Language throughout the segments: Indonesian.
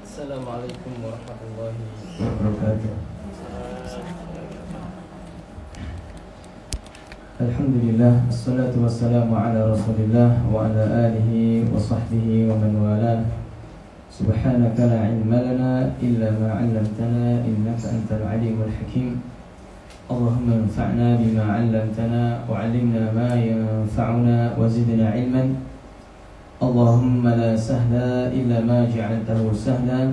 Assalamualaikum warahmatullahi wabarakatuh. Alhamdulillah, assalatu wassalamu ala rasulillah wa ala alihi wa sahbihi wa man walah. Subhanaka la ilma lana illa ma 'allamtana innaka antal alimul hakim. Allahumma anfa'na bima 'allamtana wa 'allimna ma yanfa'una wa zidna ilman. Allahumma la sahla illa ma ja'altahu sahla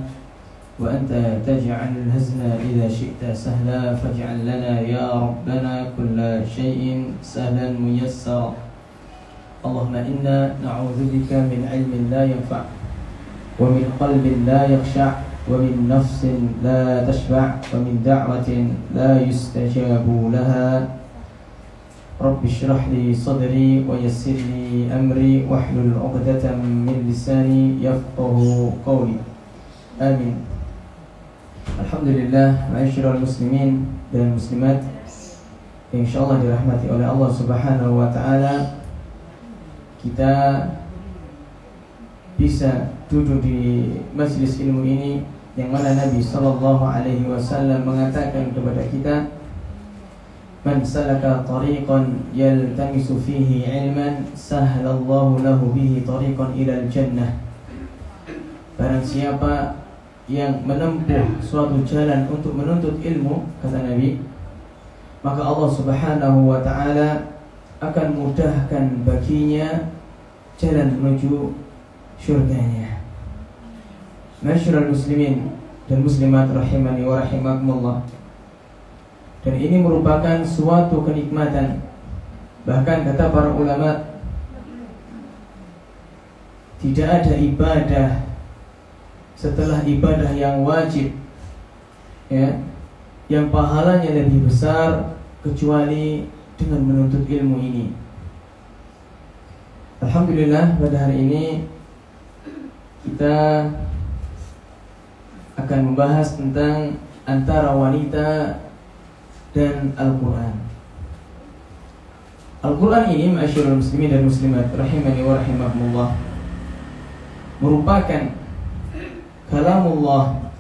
wa anta taj'alul hazna idza syi'ta sahla faj'al lana ya rabbana kulla syai'in sahlan muyassara. Allahumma inna na'udzubika min 'ilmin la yanfa' wa min qalbin la yakhsha' wa min nafsin la tashba' wa min da'watin la yustajabu laha. Rabbi shrah li sadri wa yassir li amri wahlul 'uqdatam min lisani yafqahu qawli. Amin. Alhamdulillah, ma'asyiral muslimin dan muslimat yang insyaallah dirahmati oleh Allah Subhanahu wa taala, kita bisa duduk di majelis ilmu ini yang mana Nabi sallallahu alaihi wasallam mengatakan kepada kita, man salaka tariqan yaltamisu fihi ilman sahhalallahu lahu bihi tariqan ilal jannah. Barang siapa yang menempuh suatu jalan untuk menuntut ilmu, kata Nabi, maka Allah Subhanahu wa ta'ala akan mudahkan baginya jalan menuju syurganya. Masyarul muslimin dan muslimat rahimani wa rahimakumullah. Dan ini merupakan suatu kenikmatan. Bahkan kata para ulama, tidak ada ibadah setelah ibadah yang wajib, ya, yang pahalanya lebih besar kecuali dengan menuntut ilmu ini. Alhamdulillah, pada hari ini kita akan membahas tentang antara wanita dan Al-Quran. Al-Quran ini, ma'asyiral muslimin dan muslimat rahimani wa rahimakumullah, merupakan kalamullah,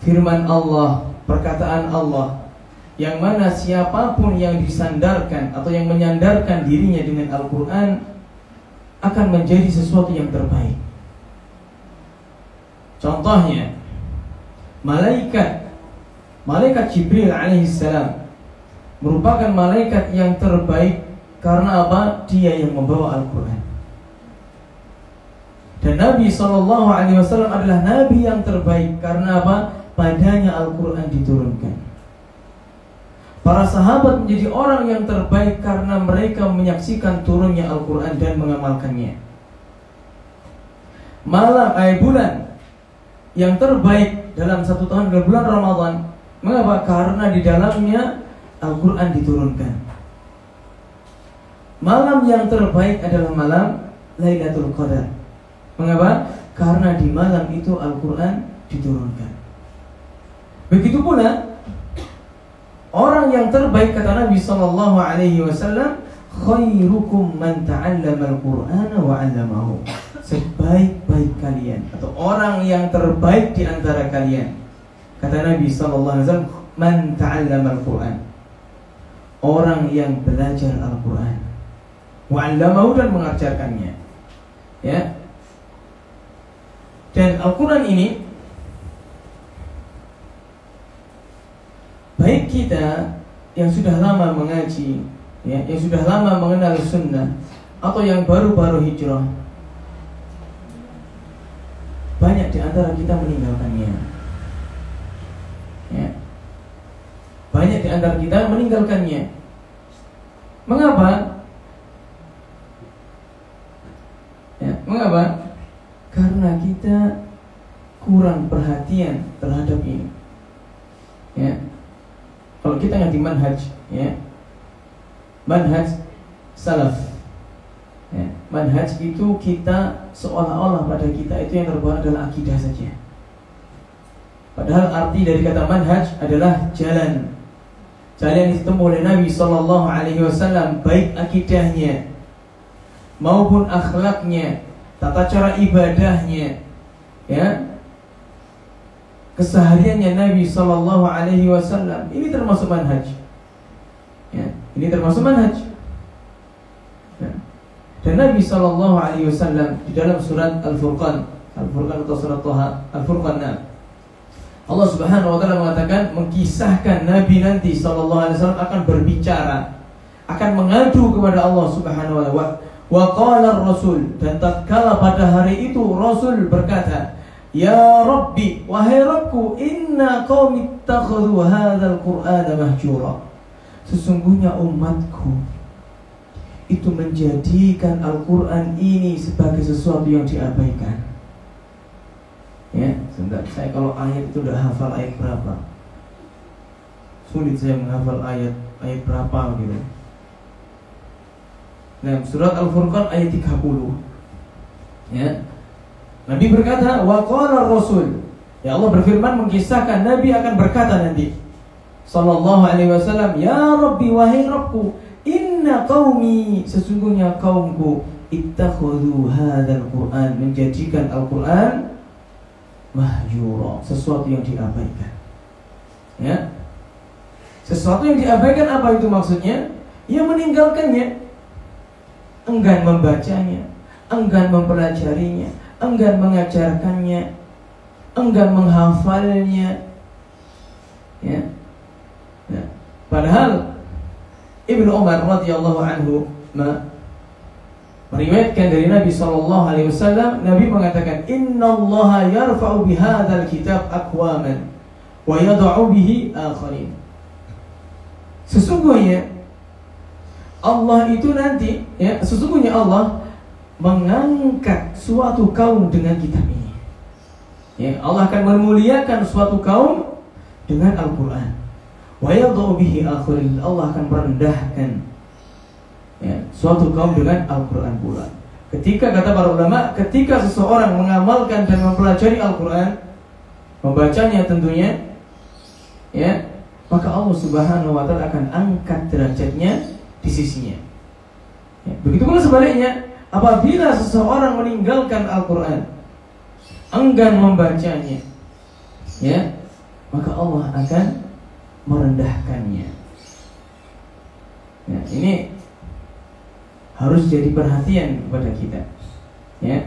firman Allah, perkataan Allah, yang mana siapapun yang disandarkan atau yang menyandarkan dirinya dengan Al-Quran akan menjadi sesuatu yang terbaik. Contohnya, malaikat Jibril alaihissalam merupakan malaikat yang terbaik karena apa? Dia yang membawa Al-Quran. Dan Nabi SAW adalah Nabi yang terbaik karena apa? Padanya Al-Quran diturunkan. Para sahabat menjadi orang yang terbaik karena mereka menyaksikan turunnya Al-Quran dan mengamalkannya. Bulan yang terbaik dalam satu tahun adalah bulan Ramadan. Mengapa? Karena di dalamnya Al-Quran diturunkan. Malam yang terbaik adalah malam Lailatul Qadar. Mengapa? Karena di malam itu Al-Quran diturunkan. Begitu pula orang yang terbaik, kata Nabi sallallahu alaihi wasallam, khairukum man ta'allama al-Qur'ana wa 'allamahu. Sebaik-baik kalian atau orang yang terbaik di antara kalian, kata Nabi sallallahu alaihi wasallam, man ta'allama al-Qur'an, orang yang belajar Al-Qur'an, wa 'allamahu, dan mengajarkannya. Ya. Dan Al-Quran ini, baik kita yang sudah lama mengaji, ya, yang sudah lama mengenal sunnah, atau yang baru-baru hijrah, banyak di antara kita meninggalkannya. Ya. Banyak di antara kita meninggalkannya. Mengapa? Ya, mengapa? Karena kita kurang perhatian terhadap ini. Ya. Kalau kita ngerti manhaj, ya, manhaj salaf, ya, manhaj itu kita seolah-olah pada kita itu yang terbawa adalah akidah saja. Padahal arti dari kata manhaj adalah jalan. Jalan yang ditempuh oleh Nabi sallallahu alaihi wasallam, baik akidahnya maupun akhlaknya tata cara ibadahnya, ya, kesehariannya Nabi Sallallahu Alaihi Wasallam, ini termasuk manhaj. Ya, ini termasuk manhaj. Ya. Dan Nabi Sallallahu Alaihi Wasallam di dalam surat Al-Furqan atau surat Thaha, Al-Furqan, Allah Subhanahu Wa Taala mengatakan, mengkisahkan Nabi nanti Sallallahu Alaihi Wasallam akan berbicara, akan mengadu kepada Allah Subhanahu Wa Taala. Wa qala Rasul, dan tatkala pada hari itu Rasul berkata, ya Rabbi, wahai Rabbku, inna qaumi ittakhadhu hadzal Qur'ana mahjura. Sesungguhnya umatku itu menjadikan Al-Quran ini sebagai sesuatu yang diabaikan. Ya, sebentar, saya kalau ayat itu udah hafal ayat berapa, sulit saya menghafal ayat berapa gitu. Nah, surat Al-Furqan ayat 30. Ya. Nabi berkata, wa qala Rasul. Ya, Allah berfirman mengkisahkan Nabi akan berkata nanti Sallallahu Alaihi Wasallam, ya Rabbi, wahai Rabbku, inna qaumi, sesungguhnya kaumku, ittakhadhu hadzal Qur'an, menjadikan Al-Quran mahjura, sesuatu yang diabaikan. Ya. Sesuatu yang diabaikan, apa itu maksudnya? Ya, meninggalkannya, enggan membacanya, enggan mempelajarinya, enggan mengajarkannya, enggan menghafalnya. Ya. Ya. Padahal Ibnu Umar radhiyallahu anhu meriwayatkan dari Nabi sallallahu alaihi wasallam, Nabi mengatakan, innallaha yarfa'u bihadzal kitab aqwaman wa yad'u bihi akharin. Sesungguhnya Allah itu nanti, ya, sesungguhnya Allah mengangkat suatu kaum dengan kitab ini. Ya, Allah akan memuliakan suatu kaum dengan Al-Quran. Wa yad'u bihi akharin, Allah akan merendahkan, ya, suatu kaum dengan Al-Quran pula. Ketika, kata para ulama, ketika seseorang mengamalkan dan mempelajari Al-Quran, membacanya tentunya, ya, maka Allah Subhanahu Wa Taala akan angkat derajatnya di sisinya. Ya, begitu pula sebaliknya, apabila seseorang meninggalkan Al-Quran, enggan membacanya, ya, maka Allah akan merendahkannya. Ya, ini harus jadi perhatian kepada kita. Ya.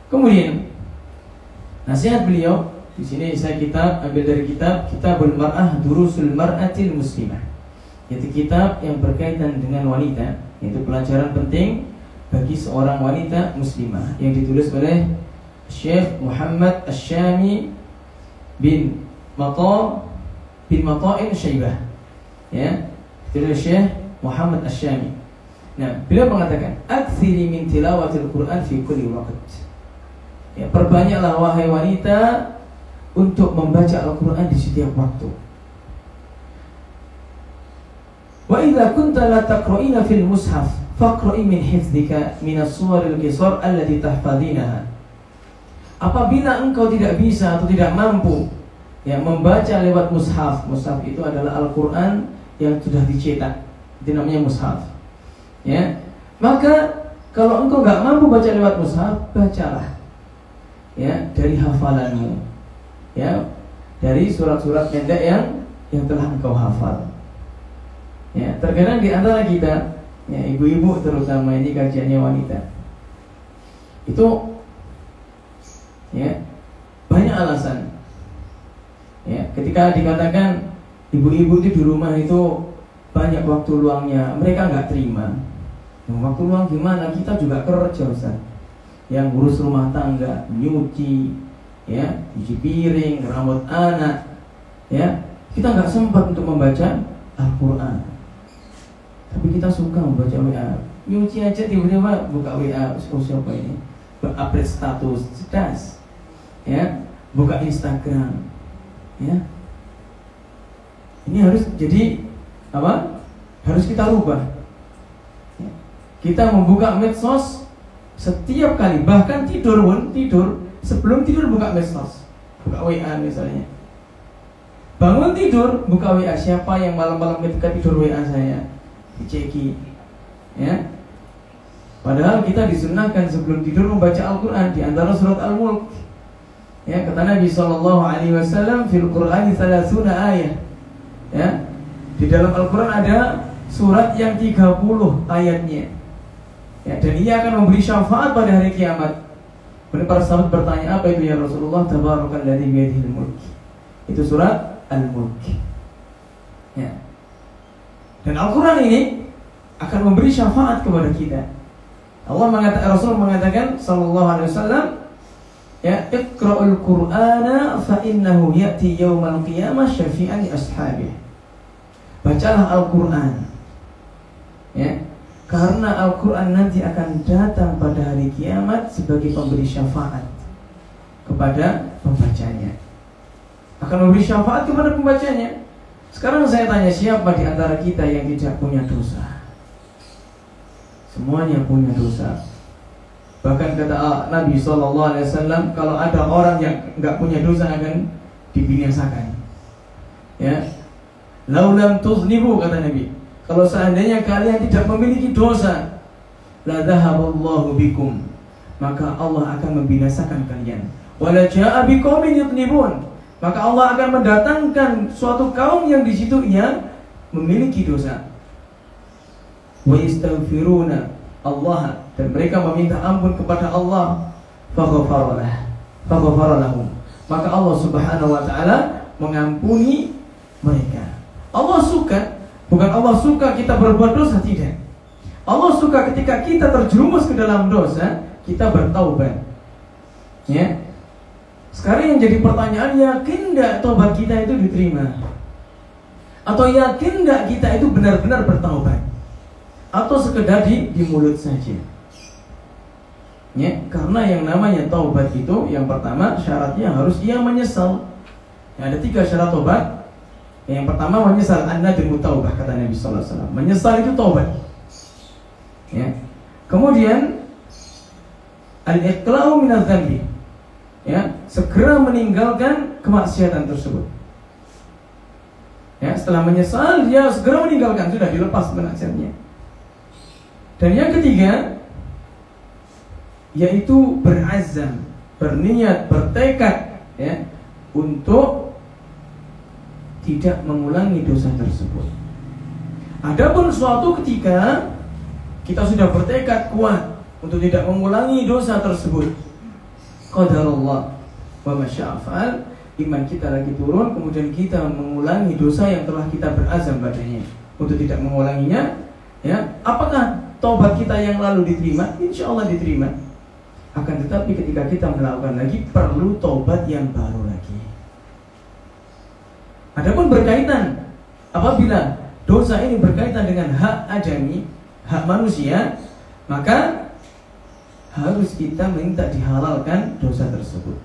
Kemudian nasihat beliau di sini saya ambil dari Kitabul Mar'ah Durusul Mar'atil Muslimah, yaitu kitab yang berkaitan dengan wanita, yaitu pelajaran penting bagi seorang wanita muslimah, yang ditulis oleh Syekh Muhammad Asy-Syami bin Mata'in Syaibah. Ya, ditulis Syekh Muhammad Asy-Syami. Nah, beliau mengatakan, aktsiri min tilawatil Quran fi kulli waqt. Ya, perbanyaklah wahai wanita untuk membaca Al-Quran di setiap waktu. Wa idza kunta la taqra'ina fil mushaf faqra'i min hifdzika min as-suwaril qisar allati tahfadhinaha. Apabila engkau tidak bisa atau tidak mampu, ya, membaca lewat mushaf. Mushaf itu adalah Al-Quran yang sudah dicetak, itu namanya mushaf. Ya, maka kalau engkau nggak mampu baca lewat mushaf, bacalah, ya, dari hafalanmu, ya, dari surat-surat pendek yang telah engkau hafal. Ya, terkadang di antara kita, ya, ibu-ibu terutama, ini kajiannya wanita, itu, ya, banyak alasan. Ya, ketika dikatakan ibu-ibu itu di rumah itu banyak waktu luangnya, mereka nggak terima. Waktu luang gimana? Kita juga kerja, Ustaz. Yang ngurus rumah tangga, nyuci, ya, cuci piring, ngerawat anak, ya, kita nggak sempat untuk membaca Al-Quran. Tapi kita suka membaca WA. Nyuci aja tiba-tiba buka WA, siapa ini? Update status, cerdas, ya, buka Instagram, ya. Ini harus jadi apa? Harus kita rubah. Ya. Kita membuka medsos setiap kali, bahkan tidur, sebelum tidur buka medsos, buka WA misalnya. Bangun tidur, buka WA, siapa yang malam-malam ketika tidur WA saya, diceki, ya. Padahal kita disunnahkan sebelum tidur membaca Al-Quran, di antara surat Al-Mulk. Ya, kata Nabi SAW, fil Qur'ani 30 ayat. Ya, di dalam Al-Quran ada surat yang 30 ayatnya. Ya, dan ia akan memberi syafaat pada hari kiamat. Kemudian para sahabat bertanya, apa itu ya Rasulullah? Tabarakalladzi biyadihil mulk. Itu surat Al-Mulk. Ya. Dan Al-Quran ini akan memberi syafaat kepada kita. Rasul mengatakan sallallahu alaihi wasallam, ya, iqra'ul Qur'ana fa innahu ya'ti yaumal qiyamah syafi'an li ashabihi. Bacalah Al-Quran. Ya. Karena Al-Quran nanti akan datang pada hari kiamat sebagai pemberi syafaat kepada pembacanya. Akan memberi syafaat kepada pembacanya. Sekarang saya tanya, siapa di antara kita yang tidak punya dosa? Semuanya punya dosa. Bahkan kata Nabi SAW, kalau ada orang yang enggak punya dosa akan dibinasakan. Ya, laulam tuznibu, kata Nabi, kalau seandainya kalian tidak memiliki dosa, la dhahaballahu bikum, maka Allah akan membinasakan kalian. Wala jaa biqaumin yudnibun, maka Allah akan mendatangkan suatu kaum yang di situ ia memiliki dosa. Wa yastaghfiruna Allah, dan mereka meminta ampun kepada Allah, faghfara lahum, maka Allah Subhanahu wa taala mengampuni mereka. Allah suka, bukan Allah suka kita berbuat dosa, tidak. Allah suka ketika kita terjerumus ke dalam dosa, kita bertaubat. Ya. Sekarang yang jadi pertanyaan, yakin enggak taubat kita itu diterima? Atau yakin enggak kita itu benar-benar bertaubat? Atau sekedar di mulut saja? Ya, karena yang namanya taubat itu, yang pertama syaratnya harus ia menyesal. Ya, ada 3 syarat taubat. Yang pertama menyesal, an-nadmu taubah, kata Nabi sallallahu alaihi wasallam. Menyesal itu taubat. Ya. Kemudian al-iqla'u minadz-dzambi. Ya, segera meninggalkan kemaksiatan tersebut. Ya, setelah menyesal dia segera meninggalkan, sudah dilepas maksiatnya. Dan yang ketiga yaitu berazam, berniat, bertekad, ya, untuk tidak mengulangi dosa tersebut. Adapun suatu ketika kita sudah bertekad kuat untuk tidak mengulangi dosa tersebut, qadarullah wa masya'afal, iman kita lagi turun, kemudian kita mengulangi dosa yang telah kita berazam padanya untuk tidak mengulanginya, ya, apakah taubat kita yang lalu diterima? Insya Allah diterima. Akan tetapi ketika kita melakukan lagi, perlu taubat yang baru lagi. Adapun berkaitan, apabila dosa ini berkaitan dengan hak adami, hak manusia, maka harus kita minta dihalalkan dosa tersebut.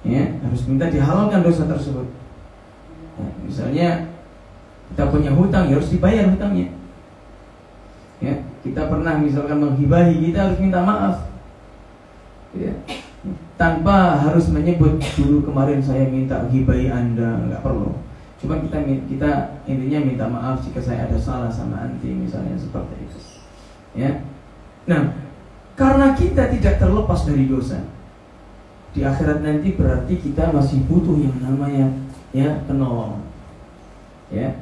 Ya, harus minta dihalalkan dosa tersebut. Ya, misalnya kita punya hutang, ya harus dibayar hutangnya. Ya, kita pernah misalkan menghibahi, kita harus minta maaf. Ya, tanpa harus menyebut dulu kemarin saya minta hibahi Anda, nggak perlu. Cuma kita intinya minta maaf jika saya ada salah sama anti, misalnya seperti itu. Ya. Nah, karena kita tidak terlepas dari dosa, di akhirat nanti berarti kita masih butuh yang namanya, ya, penolong. Ya,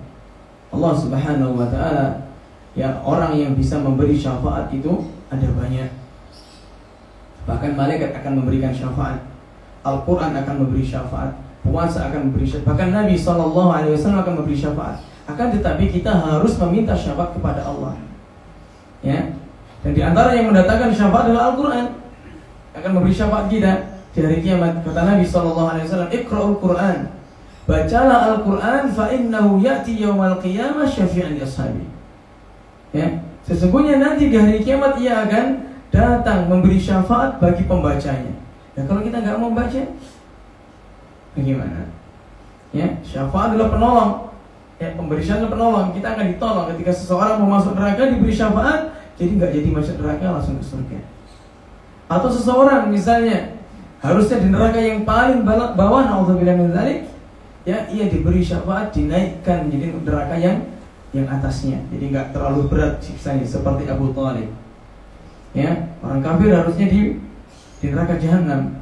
Allah Subhanahu wa taala, ya, orang yang bisa memberi syafaat itu ada banyak. Bahkan malaikat akan memberikan syafaat, Al-Quran akan memberi syafaat, puasa akan memberi syafaat, bahkan Nabi SAW akan memberi syafaat. Akan tetapi kita harus meminta syafaat kepada Allah. Ya. Dan di antara yang mendatangkan syafaat adalah Al-Quran, akan memberi syafaat kita di hari kiamat. Kata Nabi SAW, iqra'ul Quran, bacalah Al-Quran, fa innahu ya'ti yaumal qiyamah syafi'an li ashabi. Ya, sesungguhnya nanti di hari kiamat ia akan datang memberi syafaat bagi pembacanya. Nah, kalau kita nggak mau baca, bagaimana? Ya, syafaat adalah penolong. Ya, pemberi syafaat adalah penolong. Kita akan ditolong ketika seseorang mau masuk neraka, diberi syafaat, jadi nggak jadi masuk neraka, langsung ke surga. Atau seseorang misalnya harusnya di neraka yang paling bawah, naudzubillah min dzalik, ya, ia diberi syafaat, dinaikkan menjadi neraka yang atasnya, jadi nggak terlalu berat siksanya, seperti Abu Thalib. Ya, orang kafir harusnya di neraka jahanam.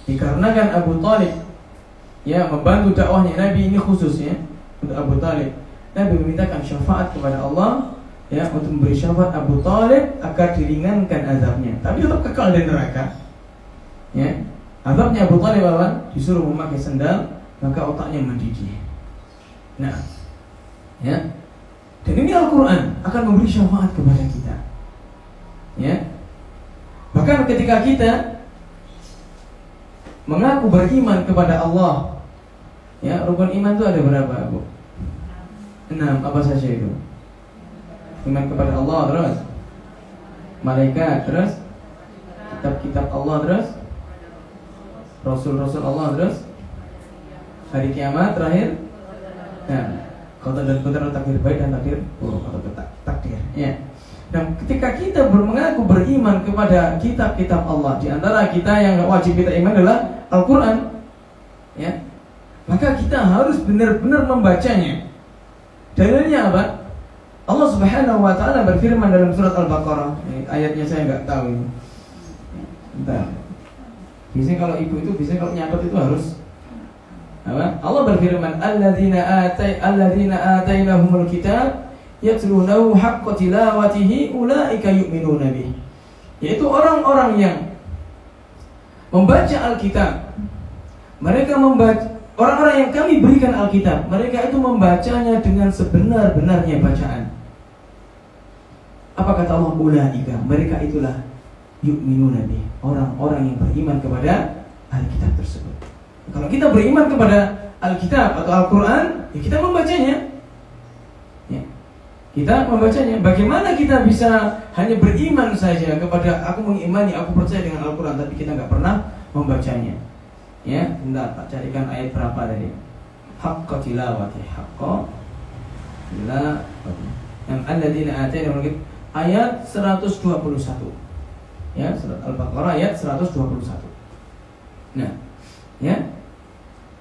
Dikarenakan Abu Talib ya membantu dakwahnya Nabi, ini khususnya untuk Abu Talib. Nabi memintakan syafaat kepada Allah ya untuk memberi syafaat Abu Talib agar diringankan azabnya. Tapi tetap kekal di neraka. Ya, azabnya Abu Talib apa? Disuruh memakai sendal, maka otaknya mendidih. Nah, ya. Dan ini Al-Quran akan memberi syafaat kepada kita. Ya. Bahkan ketika kita mengaku beriman kepada Allah, ya, rukun iman itu ada berapa, Bu? 6, apa saja itu? Iman kepada Allah, terus malaikat, terus kitab-kitab Allah, terus Rasul-Rasul Allah, terus hari kiamat, terakhir qadar dan qadar, takdir baik dan takdir buruk atau takdir. Ya. Dan ketika kita mengaku beriman kepada kitab-kitab Allah, di antara kita yang wajib kita iman adalah Al-Quran, ya, maka kita harus benar-benar membacanya. Dalilnya apa? Allah Subhanahu wa ta'ala berfirman dalam surat Al-Baqarah. Ayatnya saya nggak tahu ini. Bentar. Biasanya kalau ibu itu, biasanya kalau nyatet itu harus apa? Allah berfirman, alladzina atainahumul kitab yatlunahu haqqa tilawatihi ulaika yu'minuna bih. Yaitu orang-orang yang membaca Alkitab. Mereka membaca, orang-orang yang kami berikan Alkitab, mereka itu membacanya dengan sebenar-benarnya bacaan. Apa kata Allah? Ulaika, mereka itulah yu'minuna bih, orang-orang yang beriman kepada Alkitab tersebut. Kalau kita beriman kepada Alkitab atau Al-Quran, ya kita membacanya. Ya. Kita membacanya. Bagaimana kita bisa hanya beriman saja kepada aku mengimani, aku percaya dengan Al-Quran, tapi kita nggak pernah membacanya? Ya, bentar, tak carikan ayat berapa tadi. Haqqa tilawati, haqqa tilawati. Yang alladzina atainahumul kitab, ayat 121. Ya, surat Al-Baqarah ayat 121. Nah, ya.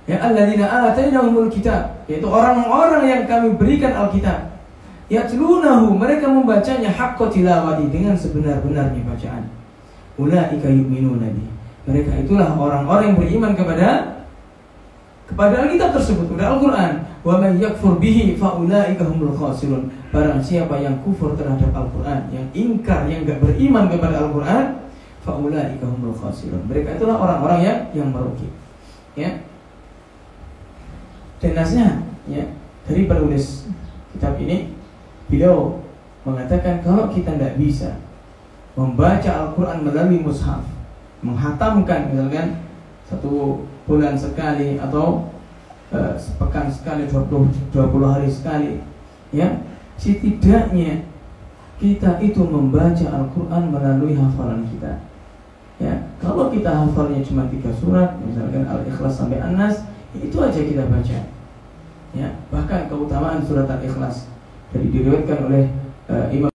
Ya alladzina atainahumul kitab, yaitu orang-orang yang kami berikan Alkitab. Yatlunahu, mereka membacanya haqqa tilawati, dengan sebenar-benarnya bacaan. Ulaika yu'minuna bih, mereka itulah orang-orang yang beriman kepada Alkitab tersebut, kepada Al-Quran. Wa may yakfur bihi fa ulaika humul khasirun. Barang siapa yang kufur terhadap Al-Quran, yang ingkar, yang enggak beriman kepada Al-Quran, fa ulaika humul khasirun, mereka itulah orang-orang yang merugi. Ya. Dan nasihat, ya, dari penulis kitab ini, beliau mengatakan kalau kita tidak bisa membaca Al-Quran melalui mushaf, menghatamkan misalkan 1 bulan sekali atau sepekan sekali, 20 hari sekali, ya, setidaknya kita itu membaca Al-Quran melalui hafalan kita. Ya, kalau kita hafalnya cuma 3 surat, misalkan Al-Ikhlas sampai An-Nas, itu aja kita baca. Ya, bahkan keutamaan surat Al-Ikhlas dari diriwayatkan oleh Imam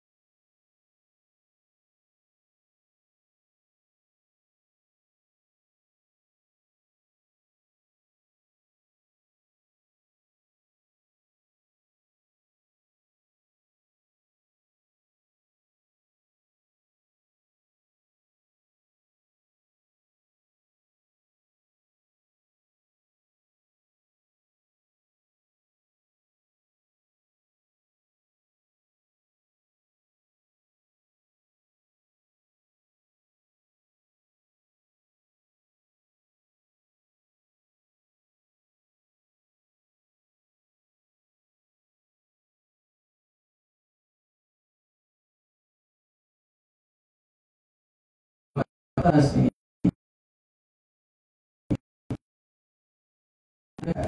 atas ini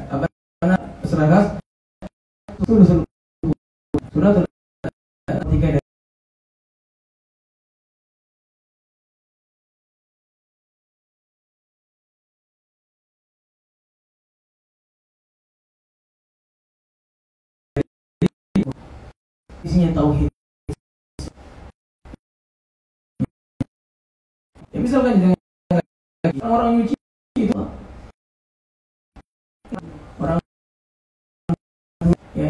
apa serangkas surat 3 isinya tauhid. Ya, misalkan dengan orang nyuci itu orang ya,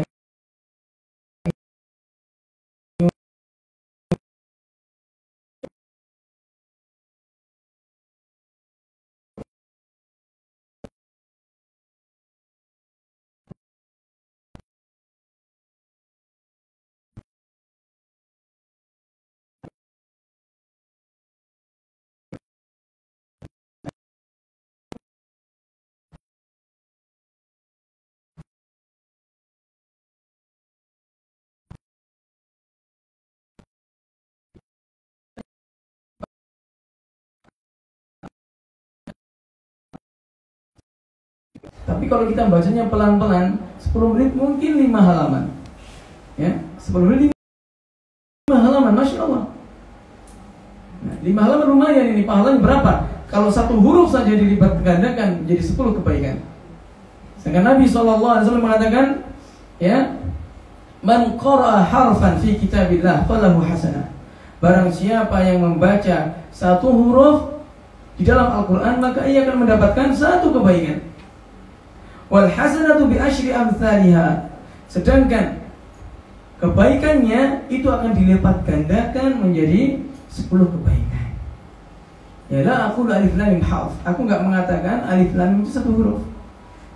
Tapi kalau kita bacanya pelan-pelan, 10 menit mungkin 5 halaman. Ya, 10 menit 5 halaman, Masya Allah. Nah, 5 halaman lumayan ini, pahalanya berapa? Kalau satu huruf saja dilipat gandakan menjadi 10 kebaikan. Sedangkan Nabi SAW mengatakan, ya, man qara'a harfan fi kitabillah falahu hasanah. Barang siapa yang membaca satu huruf di dalam Al-Quran, maka ia akan mendapatkan satu kebaikan. Wal hasanatu bi asyri amsalha. Sedangkan kebaikannya itu akan dilipat gandakan menjadi 10 kebaikan. Ya la aqulu alif lam mim harf. Aku enggak mengatakan alif lam mim itu satu huruf.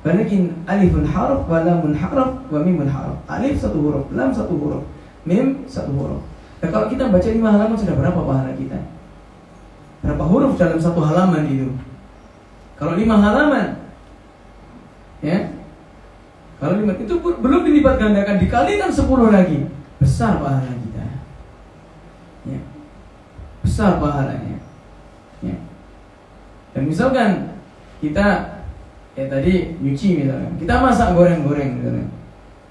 Walakin alifun harf wa lamun harf wa mimun harf. Alif satu huruf, lam satu huruf, mim satu huruf. Nah, kalau kita baca 5 halaman sudah berapa pahala kita? Berapa huruf dalam satu halaman itu? Kalau 5 halaman, ya, kalau 5 itu belum dilipat gandakan, dikalikan 10 lagi, besar pahala kita. Ya, besar pahalanya. Ya. Dan misalkan kita tadi nyuci misalkan, kita masak goreng-goreng misalkan,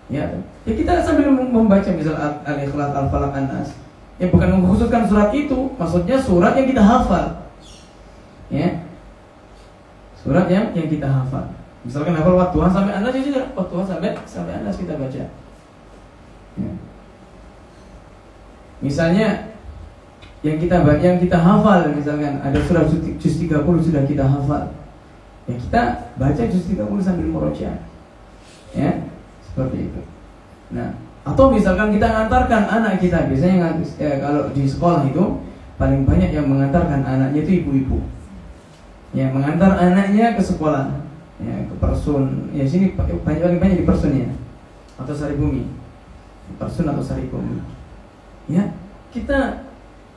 ya kita sambil membaca misal Al-Ikhlas, Al-Falaq, An-Nas. Ya bukan mengkhususkan surat itu, maksudnya surat yang kita hafal. Ya, surat yang kita hafal. Misalkan hafal Wadduha sampai An-Nas, ya sudah Wadduha sampai An-Nas kita baca. Ya. Misalnya yang kita hafal, misalkan ada surat juz 30 sudah kita hafal. Ya kita baca juz 30 sambil murojaah. Ya, seperti itu. Nah, atau misalkan kita mengantarkan anak kita, biasanya kalau di sekolah itu paling banyak yang mengantarkan anaknya itu ibu-ibu. Ya, mengantar anaknya ke sekolah, ya ke Persun. Ya sini paling banyak di Persun ya, atau Saribumi. Persun atau Saribumi. Ya, kita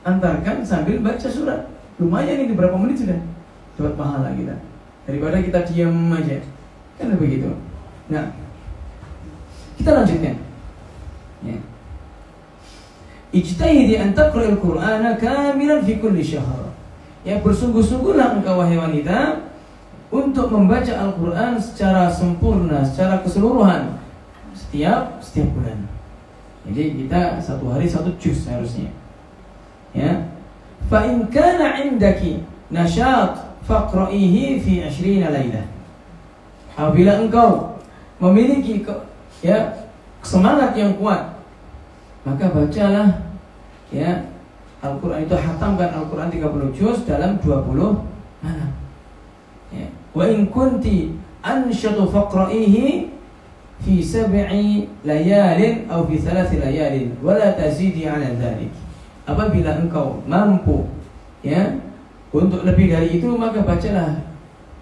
antarkan sambil baca surat. Lumayan ini berapa menit sudah dapat pahala kita. Daripada kita diam aja, kan begitu. Nah, kita lanjutkan. Ya. Ijtahidi an taqra'al Qur'ana kamilan fi kulli syahr. Ya, bersungguh-sungguhlah engkau wahai wanita untuk membaca Al-Qur'an secara sempurna, secara keseluruhan setiap bulan. Jadi kita satu hari satu juz harusnya. Ya. Fa in kana 'indaki nasyat faqra'ihi fi 20 lailah. Apabila engkau memiliki semangat yang kuat, maka bacalah ya Al-Qur'an itu, hatamkan Al-Qur'an 30 juz dalam 20 malam. Ya. Wa in kunti anshatu faqra'ihi fi 7 layalin atau fi 3 layalin wa la tazidi 'ala dzalik. Apabila engkau mampu ya untuk lebih dari itu, maka bacalah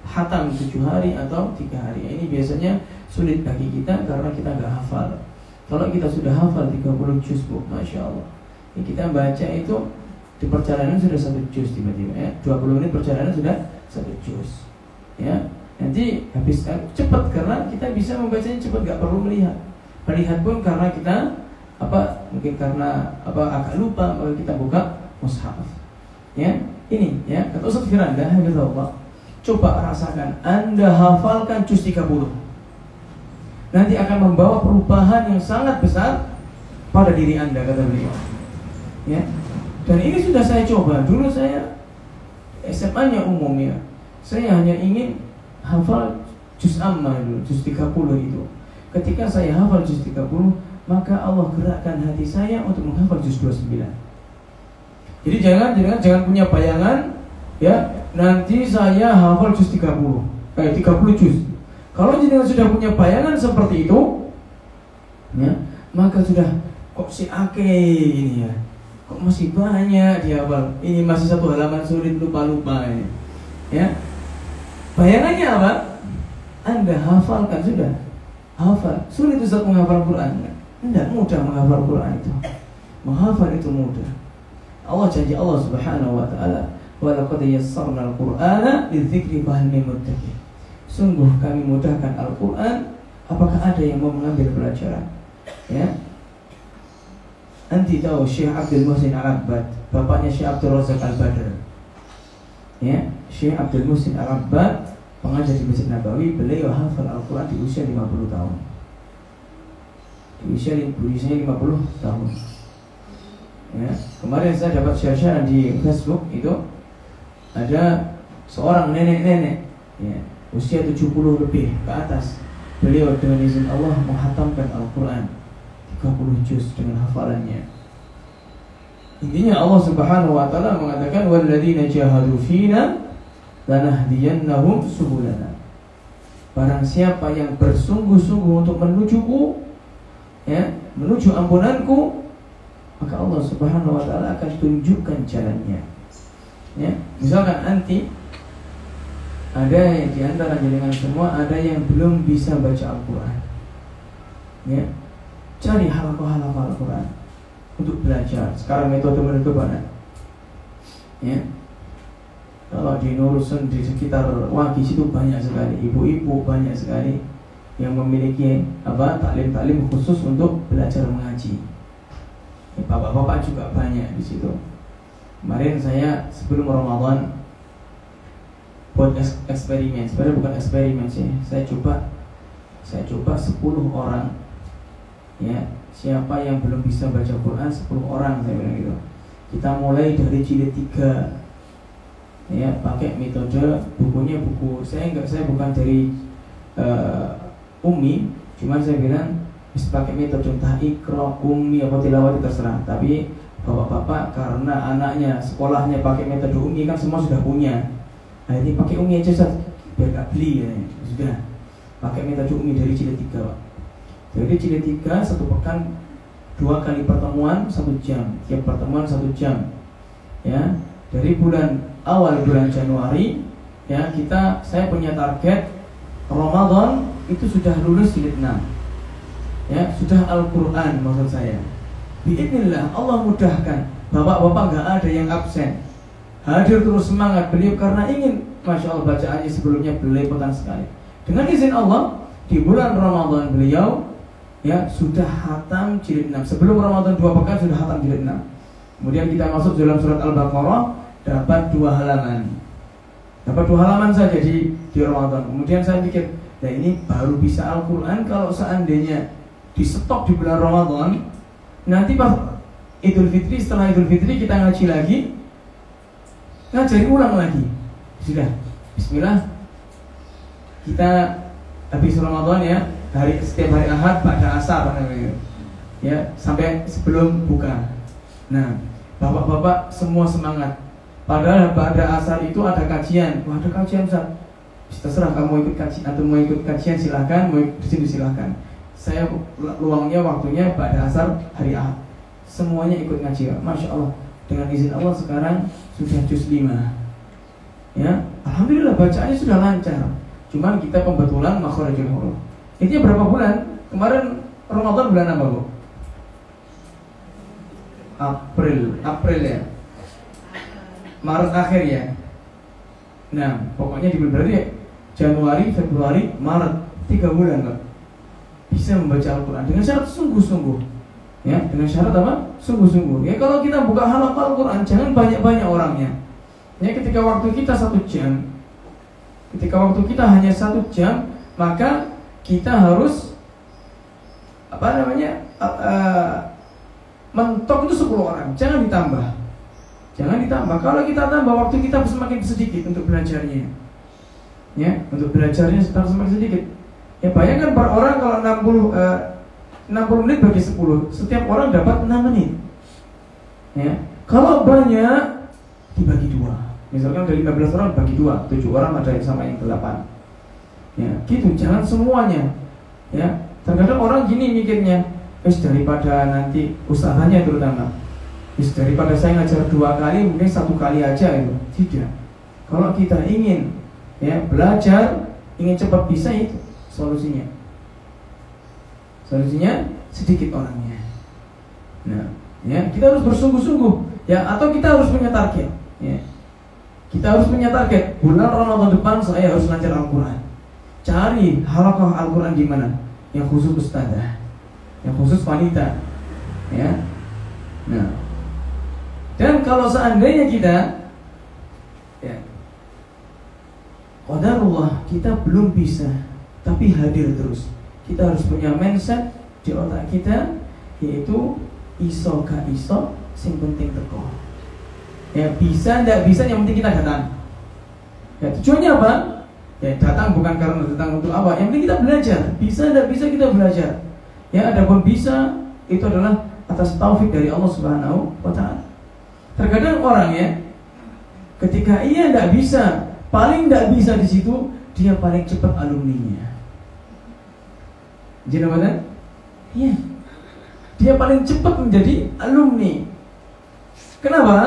hatam 7 hari atau 3 hari. Ini biasanya sulit bagi kita karena kita nggak hafal. Kalau kita sudah hafal 30 juz, Bu, Masya Allah, ya, kita baca itu di perjalanan sudah 1 juz tiba-tiba ya. 20 menit perjalanan sudah 1 juz. Ya, nanti habis cepat karena kita bisa membacanya cepat, nggak perlu melihat. Melihat pun karena kita mungkin karena agak lupa, maka kita buka mushaf. Ya. Ini ya, kata Ustaz Firanda, hafizahullah, coba rasakan Anda hafalkan juz 30. Nanti akan membawa perubahan yang sangat besar pada diri Anda, kata beliau. Ya. Dan ini sudah saya coba. Dulu saya SMA-nya umum ya. Saya hanya ingin hafal juz amma dulu, juz 30 itu. Ketika saya hafal juz 30, maka Allah gerakkan hati saya untuk menghafal juz 29. Jadi jangan punya bayangan ya, nanti saya hafal juz 30 juz. Kalau jenengan sudah punya bayangan seperti itu ya, maka sudah kok si ake ini ya, kok masih banyak dihafal. Ini masih 1 halaman sulit, lupa-lupa ini. Ya. Bayangannya apa? Anda hafalkan sudah. Hafal. Sulit Ustaz menghafal Quran. Tidak mudah menghafal Quran itu. Menghafal itu mudah. Allah janji Allah Subhanahu wa taala, "Wa laqad yassarna al-Qur'ana lidzikri fahal min muddakir." Sungguh kami mudahkan Al-Qur'an, apakah ada yang mau mengambil pelajaran? Ya. Anti tahu Syekh Abdul Muhsin Al-Abbad, bapaknya Syekh Abdul Razak Al-Badr. Ya, Syekh Abdul Muhsin Al-Abbad pengajar di Masjid Nabawi, beliau hafal Al-Quran di usia 50 tahun. Di usianya 50 tahun. Ya, kemarin saya dapat share-share di Facebook itu ada seorang nenek-nenek, ya, usia 70 lebih ke atas. Beliau dengan izin Allah menghatamkan Al-Quran 30 juz dengan hafalannya. Intinya Allah Subhanahu wa taala mengatakan walladzina jahadu fina lanahdiyannahum subulana. Barang siapa yang bersungguh-sungguh untuk menujuku, ya, menuju ampunanku, maka Allah Subhanahu wa taala akan tunjukkan jalannya. Ya, misalkan nanti ada yang di antara jenengan semua ada yang belum bisa baca Al-Quran. Ya. Cari halaqah Al-Quran untuk belajar. Sekarang metode banyak. Ya. Kalau di Nurusun di sekitar Wagis itu banyak sekali ibu-ibu, banyak sekali yang memiliki taklim khusus untuk belajar mengaji. Bapak-bapak juga banyak di situ. Kemarin saya sebelum Ramadan buat eksperimen, sebenarnya bukan eksperimen sih. Saya coba 10 orang. Ya, siapa yang belum bisa baca Quran 10 orang saya bilang gitu. Kita mulai dari jilid 3. Ya, pakai metode bukunya buku. Saya bukan dari Ummi, cuma saya bilang bisa pakai metode entah Iqra, Ummi apa tilawah terserah. Tapi bapak-bapak karena anaknya sekolahnya pakai metode Ummi kan semua sudah punya. Nah, ini pakai Ummi aja Ustaz, biar gak beli ya. Sudah. Pakai metode Ummi dari jilid 3, Pak. Jadi jilid 3 satu pekan 2 kali pertemuan 1 jam. Tiap pertemuan 1 jam. Ya, dari awal bulan Januari ya saya punya target Ramadan itu sudah lulus jilid 6. Ya, sudah Al-Quran maksud saya. Biidznillah Allah mudahkan. Bapak-bapak gak ada yang absen. Hadir terus semangat beliau karena ingin, Masya Allah bacaannya sebelumnya belepotan sekali. Dengan izin Allah di bulan Ramadan beliau ya sudah hatam jilid 6. Sebelum Ramadan 2 pekan sudah hatam jilid 6. Kemudian kita masuk dalam surat Al-Baqarah dapat 2 halaman. Dapat 2 halaman saja di Ramadan. Kemudian saya pikir, nah ini baru bisa Al-Quran kalau seandainya di stop di bulan Ramadan. Nanti pas Idul Fitri, setelah Idul Fitri kita ngaji lagi, ngajari ulang lagi. Sudah, bismillah. Kita habis Ramadan ya, setiap hari Ahad pada asar ya, sampai sebelum buka. Nah, bapak-bapak semua semangat. Padahal pada asar itu ada kajian. Wah, ada kajian Ustaz. Terserah kamu ikut kajian atau mau ikut kajian silahkan, mau ikut di sini silahkan. Saya luangnya waktunya pada asar hari Ahad. Semuanya ikut ngaji. Masya Allah. Dengan izin Allah sekarang sudah juz 5. Ya, alhamdulillah bacaannya sudah lancar. Cuman kita pembetulan makharijul huruf. Ini berapa bulan? Kemarin Ramadan bulan apa, Bu? April ya. Maret akhir ya. Nah, pokoknya berarti Januari, Februari, Maret 3 bulan, Pak. Bisa membaca Al-Quran dengan syarat sungguh-sungguh. Ya, dengan syarat apa? Sungguh-sungguh. Ya, kalau kita buka halaqah Al-Quran jangan banyak-banyak orangnya. Ya, ketika waktu kita 1 jam, ketika waktu kita hanya 1 jam, maka kita harus mentok itu 10 orang, jangan ditambah. Jangan ditambah. Kalau kita tambah waktu kita semakin sedikit untuk belajarnya. Ya, untuk belajarnya semakin sedikit. Ya, bayangkan per orang kalau 60 menit bagi 10, setiap orang dapat 6 menit. Ya, kalau banyak dibagi 2. Misalkan dari 15 orang bagi 2, 7 orang ada yang sama yang 8. Ya, gitu, jangan semuanya. Ya, terkadang orang gini mikirnya, daripada nanti usahanya terutama, daripada saya ngajar 2 kali, mungkin 1 kali aja itu. Tidak. Kalau kita ingin ya belajar, ingin cepat bisa, itu solusinya. Solusinya sedikit orangnya. Nah, ya kita harus bersungguh-sungguh. Ya, atau kita harus punya target. Ya. Kita harus punya target. Bulan Ramadan depan saya harus ngajar Al-Quran. Cari halaqah Al-Quran di mana? Yang khusus ustadzah, yang khusus wanita. Ya. Nah, dan kalau seandainya kita ya, qadarullah kita belum bisa, tapi hadir terus. Kita harus punya mindset di otak kita, yaitu iso gak iso, sing penting teko. Ya bisa ndak bisa, yang penting kita datang. Ya tujuannya apa? Ya datang bukan karena datang untuk apa, yang penting kita belajar. Bisa ndak bisa kita belajar. Ya adapun bisa itu adalah atas taufik dari Allah Subhanahu wa taala. Terkadang orang ya, ketika ia ndak bisa, paling ndak bisa di situ, dia paling cepat alumninya. Jadi apa? Iya. Dia paling cepat menjadi alumni. Kenapa?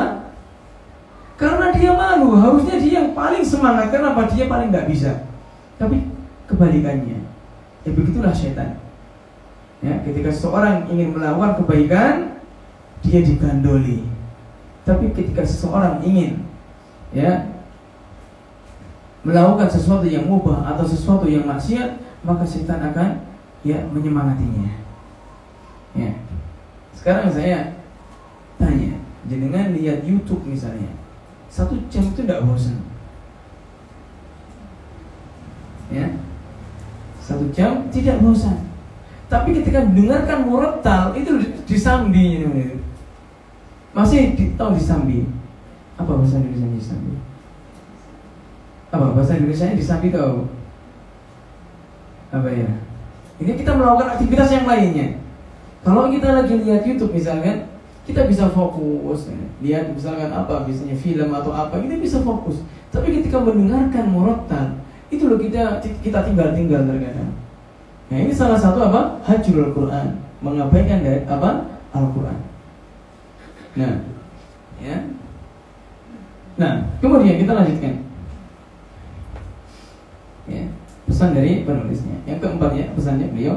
Karena dia malu. Harusnya dia yang paling semangat. Kenapa? Dia paling nggak bisa. Tapi kebalikannya. Ya begitulah setan. Ya, ketika seseorang ingin melakukan kebaikan, dia digandoli. Tapi ketika seseorang ingin ya melakukan sesuatu yang mubah atau sesuatu yang maksiat, maka setan akan ya menyemangatinya. Ya. Sekarang saya tanya, jenengan lihat YouTube misalnya, 1 jam itu tidak bosan? Ya, 1 jam tidak bosan. Tapi ketika mendengarkan murattal itu disambi, masih tahu disambi? Apa bahasa Indonesia disambi? Apa bahasa Indonesia disambi tahu? Apa ya? Ini kita melakukan aktivitas yang lainnya. Kalau kita lagi lihat YouTube misalkan, kita bisa fokus, lihat misalkan apa, misalnya film atau apa, kita bisa fokus. Tapi ketika mendengarkan murattal, itu loh kita tinggal terkadang. Nah ini salah satu apa? Hajrul Quran, mengabaikan dari apa? Al-Quran. Nah, ya. Nah, kemudian kita lanjutkan. Ya, pesan dari penulisnya. Yang keempat ya, pesannya beliau.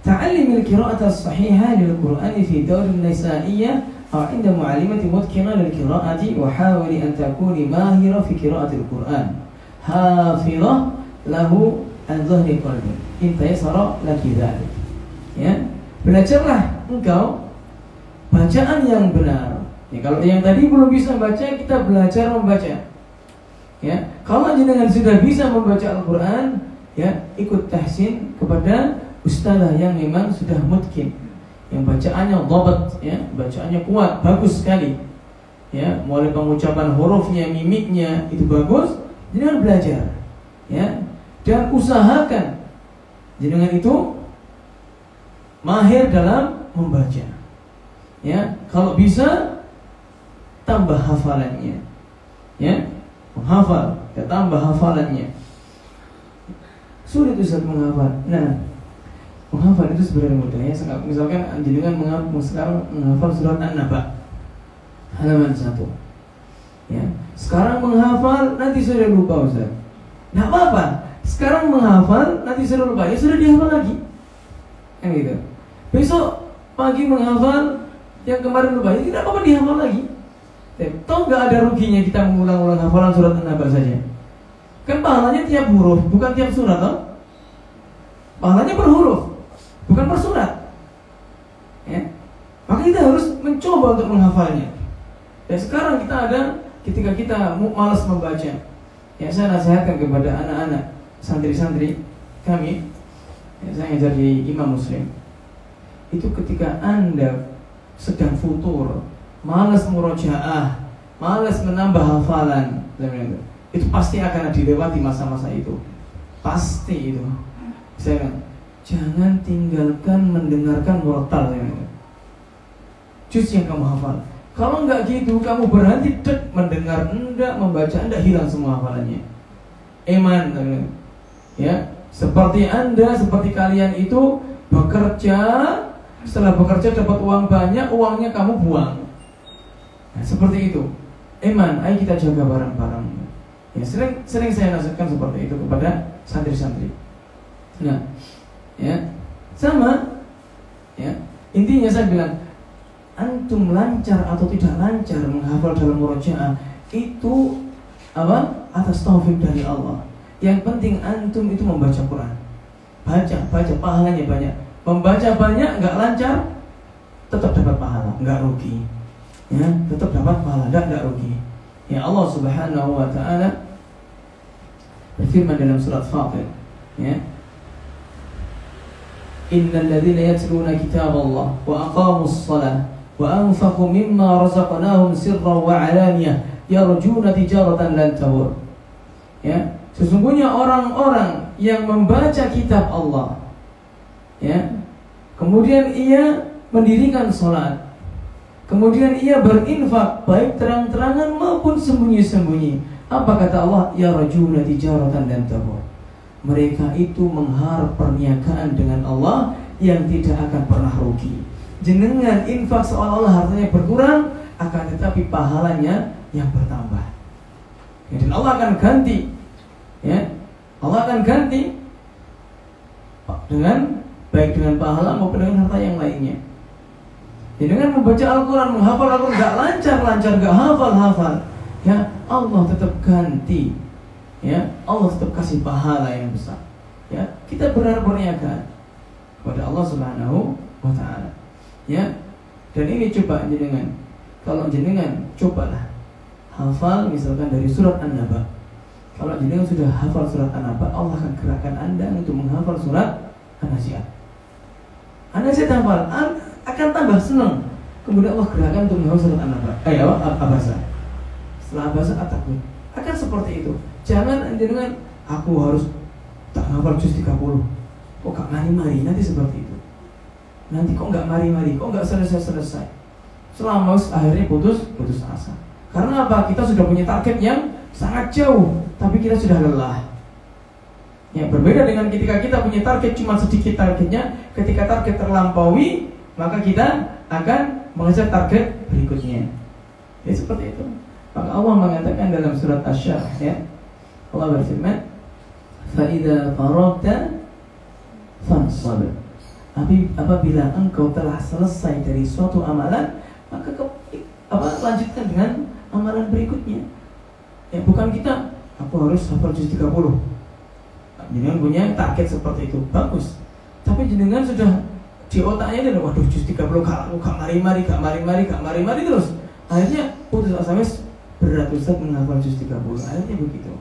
Ta'allimil qira'ata as-sahihah lil Qur'ani fi dawr an-nisa'iyyah aw 'inda mu'allimati mutqina lil qira'ati wa hawili an takuni mahira fi qira'ati al-Qur'an. Hafizah lahu an dhahri qalbi. Inta yasara laki dzalik. Ya, belajarlah engkau bacaan yang benar. Ya, kalau yang tadi belum bisa baca, kita belajar membaca. Ya, kalau jenengan sudah bisa membaca Al-Qur'an, ya, ikut tahsin kepada ustazah yang memang sudah mutqin, yang bacaannya dhabat, ya, bacaannya kuat, bagus sekali. Ya, mulai pengucapan hurufnya, mimiknya itu bagus, jenengan belajar. Ya, dan usahakan jenengan itu mahir dalam membaca. Ya, kalau bisa tambah hafalannya. Ya, menghafal, ya, tambah hafalannya. Sulit Ustaz menghafal. Nah, menghafal itu sebenarnya mudah ya. Misalkan jenengan sekarang menghafal surat An-Naba halaman 1. Ya, sekarang menghafal nanti sudah lupa Ustaz. Nah, apa-apa. Sekarang menghafal, nanti sudah lupa, ya sudah dihafal lagi. Kan gitu. Besok pagi menghafal, yang kemarin lupa, ya tidak apa-apa dihafal lagi. Toh nggak ada ruginya kita mengulang-ulang hafalan surat An-Naba saja. Kan pahalanya tiap huruf, bukan tiap surat, toh. Pahalanya per huruf, bukan per surat. Ya. Maka kita harus mencoba untuk menghafalnya. Dan sekarang kita ada, ketika kita malas membaca, ya saya nasihatkan kepada anak-anak santri-santri kami, ya, saya ngajar di Imam Muslim. Itu ketika Anda sedang futur, malas murojaah, malas menambah hafalan, itu pasti akan dilewati masa-masa itu. Pasti itu. Saya jangan tinggalkan mendengarkan murattal. Juz yang kamu hafal. Kalau enggak gitu, kamu berhenti mendengar, enggak membaca, enggak hilang semua hafalannya. Iman. Ya, seperti Anda, seperti kalian itu bekerja, setelah bekerja dapat uang banyak, uangnya kamu buang. Nah, seperti itu. Iman, ayo kita jaga barang-barang. Ya, sering saya nasihatkan seperti itu kepada santri-santri. Nah, ya, sama. Ya, intinya saya bilang, antum lancar atau tidak lancar menghafal dalam murojaah itu apa? Atas taufik dari Allah. Yang penting antum itu membaca Quran. Baca, pahalanya banyak. Membaca banyak, nggak lancar, tetap dapat pahala, nggak rugi. Ya, tetap dapat pahala, nggak rugi. Ya Allah Subhanahu wa Ta'ala berfirman dalam surat Fatir, ya, innal ladzina yatluna kitaballah wa aqamus shalah wa anfaqu mimma razaqnahum sirran wa 'alaniyah yarjuna tijaratan lan tabur. Ya, sesungguhnya orang-orang yang membaca kitab Allah, ya, kemudian ia mendirikan salat, kemudian ia berinfak baik terang-terangan maupun sembunyi-sembunyi. Apa kata Allah? Yarjuna tijaratan lan tabur. Mereka itu mengharap perniagaan dengan Allah yang tidak akan pernah rugi. Jenengan infak seolah-olah hartanya berkurang, akan tetapi pahalanya yang bertambah. Ya, dan Allah akan ganti, ya, Allah akan ganti dengan baik dengan pahala maupun dengan harta yang lainnya. Ya, dengan membaca Al-Quran, menghafal Al-Quran, gak lancar-lancar, gak hafal-hafal, ya, Allah tetap ganti. Ya, Allah tetap kasih pahala yang besar. Ya, kita berharap berniaga kepada Allah Subhanahu wa taala. Ya. Dan ini coba jenengan. Kalau jenengan cobalah hafal misalkan dari surat An-Naba. Kalau jenengan sudah hafal surat An-Naba, Allah akan gerakkan Anda untuk menghafal surat An-Nazi'at. An-Nazi'at hafal, akan tambah senang. Kemudian Allah gerakkan untuk menghafal surat An-Naba. Abasa. Setelah Abasa at-Takwir. Akan seperti itu. Jangan dengan aku harus tak hafal juz 30. Kok gak mari-mari, nanti seperti itu. Nanti kok gak mari-mari, kok gak selesai-selesai. Selama akhirnya putus asa. Karena apa? Kita sudah punya target yang sangat jauh, tapi kita sudah lelah. Ya, berbeda dengan ketika kita punya target cuma sedikit targetnya, ketika target terlampaui, maka kita akan mengejar target berikutnya. Ya, seperti itu. Maka Allah mengatakan dalam surat Asy-Syarh, ya, Allah berfirman, "Fa'idza faragta fansab." Apabila engkau telah selesai dari suatu amalan, maka lanjutkan dengan amalan berikutnya. Ya, bukan kita, aku harus hafal juz 30. Jenengan punya target seperti itu, bagus. Tapi jenengan sudah di otaknya dan waduh juz 30 gak mari-mari terus. Akhirnya putus asa, berat Ustaz menghafal juz 30. Akhirnya begitu.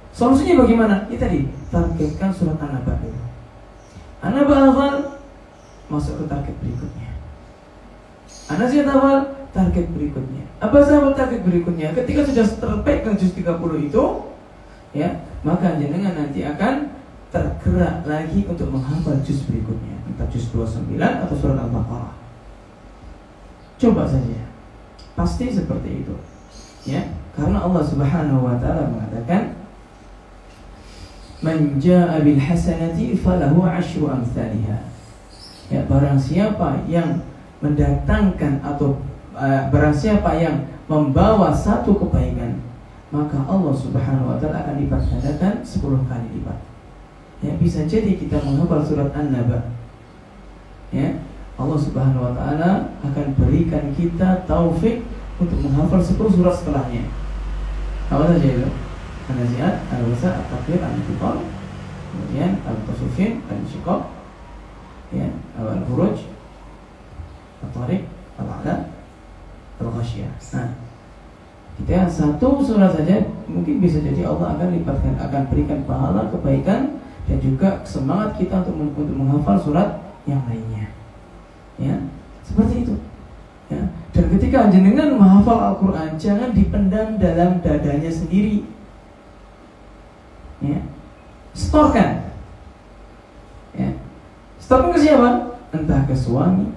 Solusinya bagaimana? Ya tadi, targetkan surat An-Naba dulu. An-Naba hafal, masuk ke target berikutnya. An-Nazi'at hafal, target berikutnya. Apa sahabat target berikutnya? Ketika sudah terpegang juz 30 itu, ya, maka jenengan nanti akan tergerak lagi untuk menghafal juz berikutnya, entah juz 29 atau surat Al-Baqarah. Coba saja. Pasti seperti itu. Ya, karena Allah Subhanahu wa taala mengatakan, "Man jaa'a bil hasanati falahu 'asyru amsalihha." Ya, barang siapa yang mendatangkan atau barang siapa yang membawa satu kebaikan, maka Allah Subhanahu wa taala akan lipat gandakan 10 kali lipat. Ya, bisa jadi kita menghafal surat An-Naba. Ya, Allah Subhanahu wa taala akan berikan kita taufik untuk menghafal 10 surat setelahnya. Apa saja itu? An-Nazi'at, Al-Wasa, At-Takwir, Al-Infitar, kemudian Al-Mutaffifin, Al-Insyiqaq, ya, Al-Buruj, At-Tariq, Al-A'la, Al-Ghasyiyah. Nah, kita satu surat saja mungkin bisa jadi Allah akan lipatkan, akan berikan pahala kebaikan dan juga semangat kita untuk menghafal surat yang lainnya. Ya, seperti itu. Ya. Dan ketika jenengan menghafal Al-Quran, jangan dipendam dalam dadanya sendiri. Ya. Setorkan. Ya. Setorkan ke siapa? Entah ke suami,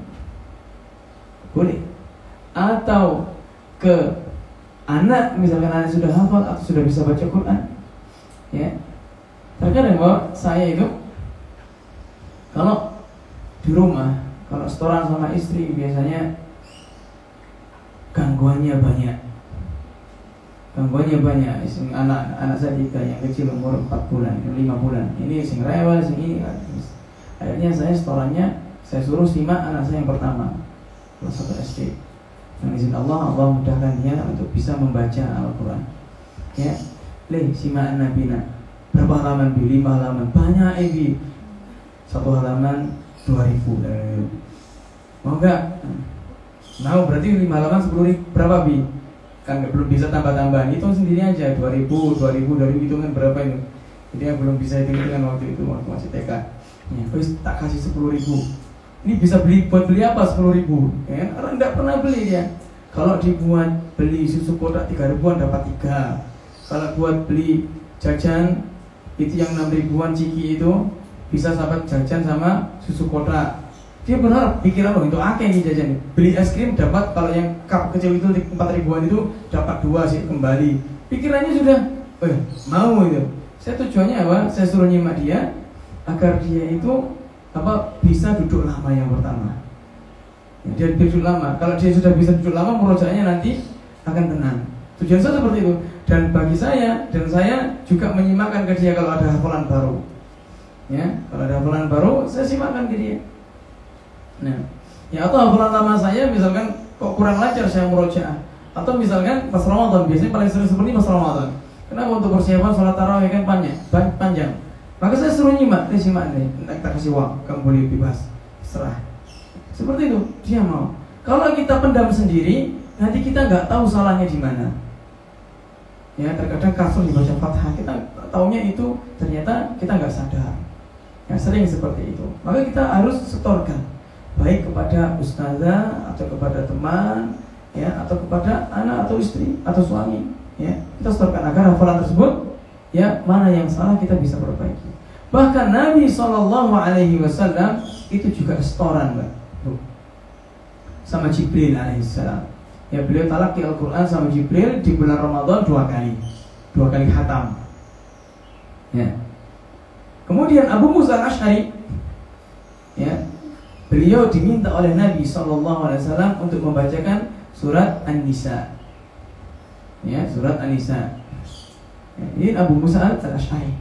boleh, atau ke anak, misalkan anak sudah hafal atau sudah bisa baca Quran. Ya. Terkadang bahwa saya itu kalau di rumah, kalau setoran sama istri biasanya gangguannya banyak. Anak saya 3, yang kecil umur 4 bulan, 5 bulan. Ini sing rewel, sing ini. Akhirnya saya setorannya, saya suruh simak anak saya yang pertama, kelas 1 SD. Dengan izin Allah mudahkan dia untuk bisa membaca Al-Quran. Ya, simak Nabina. Berapa halaman? 5 halaman. Banyak Bi. 1 halaman 2.000. Mau enggak? Nah, berarti 5 halaman 10.000 berapa Bi? Kan belum bisa tambah-tambahan. Hitung sendiri aja, 2.000 hitungan berapa itu? Dia belum bisa hitung-hitungan waktu masih TK. Ya, terus tak kasih 10.000. Ini bisa buat beli apa 10.000? Ya, orang tidak pernah beli dia. Kalau dibuat beli susu kotak 3.000-an dapat 3. Kalau buat beli jajan itu yang 6.000-an ciki itu bisa sahabat jajan sama susu kotak. Dia berharap pikiran itu akeh nih jajan. Beli es krim dapat, kalau yang cup kecil itu 4.000-an itu dapat 2 sih kembali. Pikirannya sudah mau itu. Saya tujuannya apa? Saya suruh nyimak dia agar dia itu bisa duduk lama yang pertama. Dia duduk lama. Kalau dia sudah bisa duduk lama, murojaahnya nanti akan tenang. Tujuan saya seperti itu. Dan bagi saya, dan saya juga menyimakkan ke dia kalau ada hafalan baru. Ya, kalau ada hafalan baru, saya simakkan ke dia. Nah, ya atau hafalan lama saya misalkan kok kurang lancar saya murojaah. Atau misalkan pas Ramadan, biasanya paling sering seperti pas Ramadan. Kenapa? Untuk persiapan sholat tarawih kan panjang. Maka saya suruh nyimak, simak nih, kita kasih uang, kamu boleh bebas, serah. Seperti itu, dia mau. Kalau kita pendam sendiri, nanti kita nggak tahu salahnya di mana. Ya, terkadang kasur dibaca fathah, kita taunya itu ternyata kita nggak sadar. Ya, sering seperti itu. Maka kita harus setorkan, baik kepada ustazah atau kepada teman, ya, atau kepada anak atau istri atau suami. Ya, kita setorkan agar hafalan tersebut, ya, mana yang salah kita bisa perbaiki. Bahkan Nabi SAW itu juga setoran, Mbak, sama Jibril alaihissalam. Ya, beliau talaqi Al-Quran sama Jibril di bulan Ramadan 2 kali khatam. Ya. Kemudian Abu Musa Al-Asy'ari, ya, beliau diminta oleh Nabi SAW untuk membacakan surat An-Nisa. Ya, surat An-Nisa. Ya, ini Abu Musa Al-Asy'ari.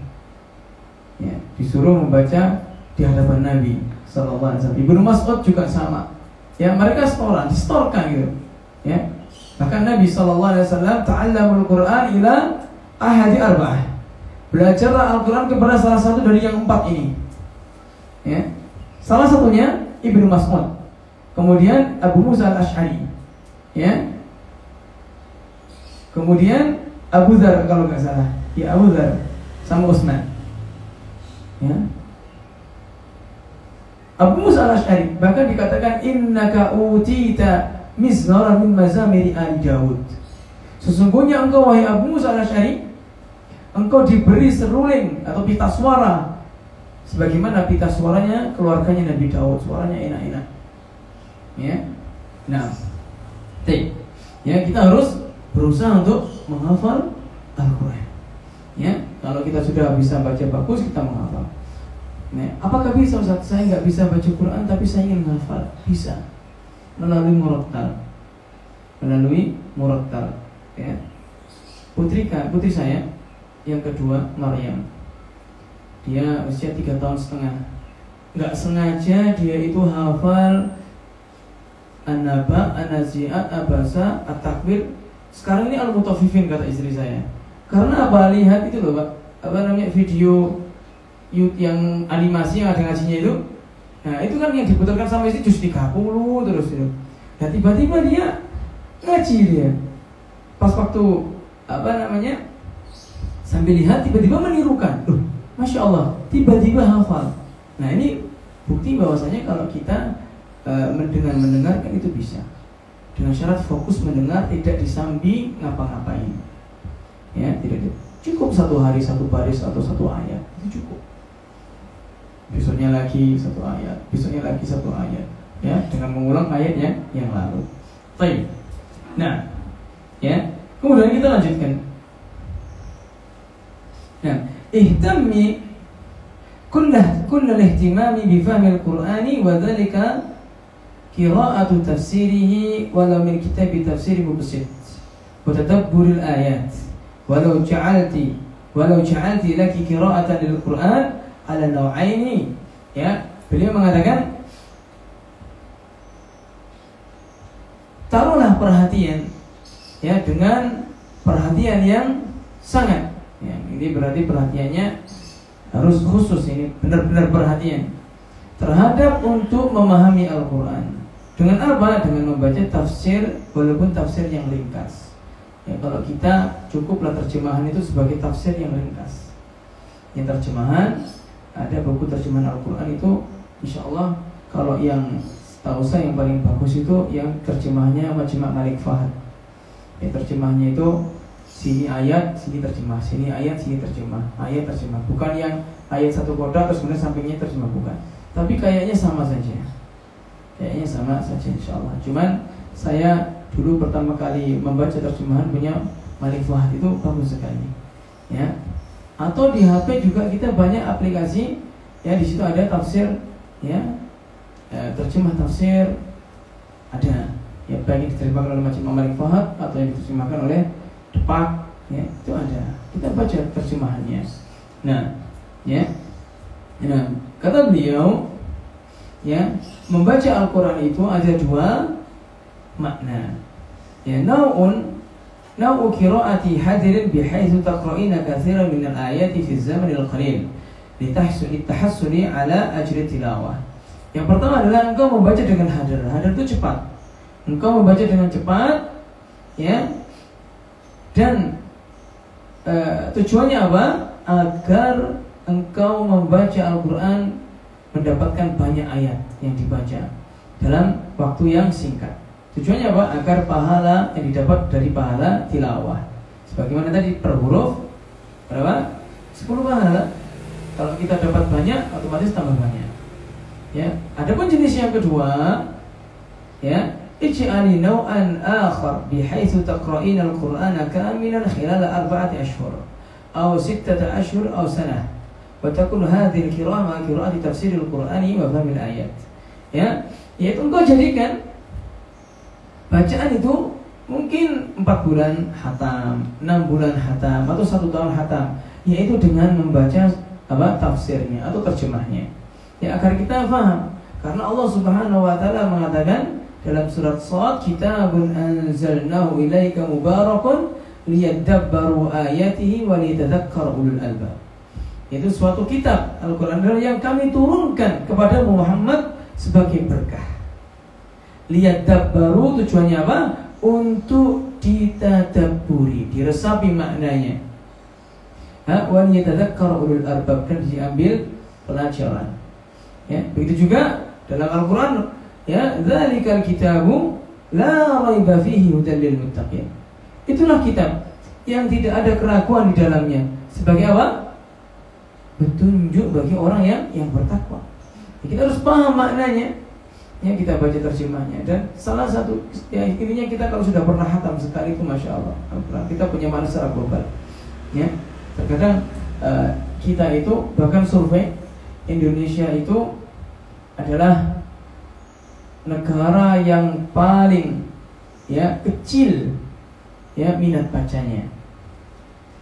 Ya, disuruh membaca di hadapan Nabi SAW. Ibnu Mas'ud juga sama. Ya, mereka distorkan gitu. Ya. Bahkan Nabi SAW ta'allamul Qur'an ila ahadi arba'ah. Belajarlah Al-Quran kepada salah satu dari yang 4 ini. Ya. Salah satunya Ibnu Mas'ud. Kemudian Abu Musa Al-Asy'ari. Ya. Kemudian Abu Dzar kalau nggak salah. Ya, Abu Dzar sama Utsman. Ya. Abu Musa Al-Asy'ari bahkan dikatakan innaka utita mizmara min mazamiri Ali Daud. Sesungguhnya engkau wahai Abu Musa Al-Asy'ari, engkau diberi seruling atau pita suara sebagaimana pita suaranya keluarganya Nabi Daud, suaranya enak-enak. Ya. Nah, ya, kita harus berusaha untuk menghafal Al-Quran. Ya, kalau kita sudah bisa baca bagus, kita menghafal. Nah, apakah bisa Ustaz? Saya nggak bisa baca Quran, tapi saya ingin menghafal. Bisa melalui murattal. Ya. Putri saya yang kedua, Maryam, dia usia 3 tahun setengah. Nggak sengaja dia itu hafal An-Naba, An-Nazi'at, Abasa, At-Takwir. Sekarang ini Al-Mutaffifin kata istri saya. Karena apa? Lihat itu loh, Pak. Video yang animasi yang ada ngajinya itu. Nah, itu kan yang diputarkan sama istri juz 30 terus itu. Nah, tiba-tiba dia ngaji dia. Pas waktu sambil lihat tiba-tiba menirukan. Masya Allah, tiba-tiba hafal. Nah, ini bukti bahwasanya kalau kita dengan mendengarkan itu bisa. Dengan syarat fokus mendengar, tidak disambi ngapa-ngapain. Ya, tidak cukup 1 hari 1 baris atau 1 ayat, itu cukup. Besoknya lagi 1 ayat, besoknya lagi 1 ayat, ya, dengan mengulang ayatnya yang lalu. Baik. Nah, ya, kemudian kita lanjutkan. Nah, ihtammi kullal ihtimami bi fahmi al-Qur'ani wa dzalika qira'atu tafsirihi walau min kitab tafsir mubsid wa tadabbur al-ayat walau ja'alti laki qira'atan lil-Qur'an ala naw'aini. Ya, beliau mengatakan taruhlah perhatian, ya, dengan perhatian yang sangat, ya, ini berarti perhatiannya harus khusus, ini benar-benar perhatian terhadap untuk memahami Al-Quran. Dengan apa? Dengan membaca tafsir, walaupun tafsir yang ringkas. Ya, kalau kita cukuplah terjemahan itu sebagai tafsir yang ringkas. Yang terjemahan, ada buku terjemahan Al-Quran itu insya Allah kalau yang tahu saya yang paling bagus itu yang terjemahnya Majma' Malik Fahad. Yang terjemahnya itu sini ayat, sini terjemah, sini ayat, sini terjemah, ayat terjemah. Bukan yang ayat satu kotak terus kemudian sampingnya terjemah, bukan. Tapi kayaknya sama saja. Kayaknya sama saja insya Allah. Cuman saya dulu pertama kali membaca terjemahan punya Malik Fahad itu bagus sekali. Ya. Atau di HP juga kita banyak aplikasi ya, di situ ada tafsir ya, terjemah tafsir ada ya, baik yang diterjemahkan oleh Majma' Malik Fahad atau yang diterjemahkan oleh Depak ya, itu ada. Kita baca terjemahannya. Nah, ya. Nah, kata beliau ya, membaca Al-Qur'an itu ada dua makna. Ya, nau'u qira'ati hadirin bihaitsu taqra'ina katsiran min al-ayati fi az-zaman al-qalil litahassuni ala ajri tilawah. Yang pertama adalah engkau membaca dengan hadir. Hadir itu cepat. Engkau membaca dengan cepat ya. Dan tujuannya apa? Agar engkau membaca Al-Quran mendapatkan banyak ayat yang dibaca dalam waktu yang singkat. Tujuannya apa? Agar pahala yang didapat dari pahala tilawah. Sebagaimana tadi per huruf berapa? 10 pahala. Kalau kita dapat banyak, otomatis tambah banyak. Ya. Adapun jenis yang kedua, ya, ij'ali naw'an akhar bihaitsu taqra'ina al-Qur'ana kamilan khilal 4 ashhur aw 6 ashhur aw sanah wa takun hadhihi al-qira'ah ma qira'ati tafsir al-Qur'ani wa fahm al-ayat. Ya, yaitu engkau jadikan bacaan itu mungkin 4 bulan khatam, 6 bulan khatam atau 1 tahun khatam, yaitu dengan membaca tafsirnya atau terjemahnya. Ya, agar kita paham. Karena Allah Subhanahu wa taala mengatakan dalam surat Shad, kitabun anzalnahu ilaika mubarakun liyadabbaru ayatihi wa liyatadzakkar ulul albab. Itu suatu kitab Al-Qur'an yang kami turunkan kepada Muhammad sebagai berkah. Liyadabbaru tujuannya apa? Untuk ditadabburi, diresapi maknanya. Wa liyatadzakkar ulul albab, dan diambil pelajaran. Ya, begitu juga dalam Al-Qur'an, ya, dzalikal kitabu la raiba fihi hudan lil muttaqin. Itulah kitab yang tidak ada keraguan di dalamnya. Sebagai apa? Petunjuk bagi orang yang bertakwa. Ya, kita harus paham maknanya. Ya, kita baca terjemahnya. Dan salah satu ya, intinya kita kalau sudah pernah khatam sekali itu masya Allah, kita punya makna secara global. Ya, terkadang kita itu bahkan survei Indonesia itu adalah negara yang paling ya kecil ya minat bacanya.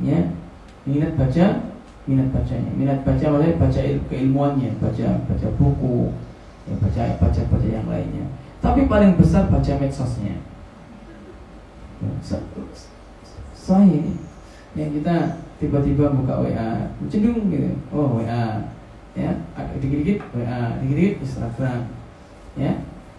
Ya, minat bacanya, minat baca maksudnya baca keilmuannya, baca buku, ya, baca yang lainnya. Tapi paling besar baca medsosnya. Saya ini ya, kita tiba-tiba buka WA, cenderung gitu. Oh, WA. Ya, dikit-dikit WA, dikit-dikit Instagram. Ya.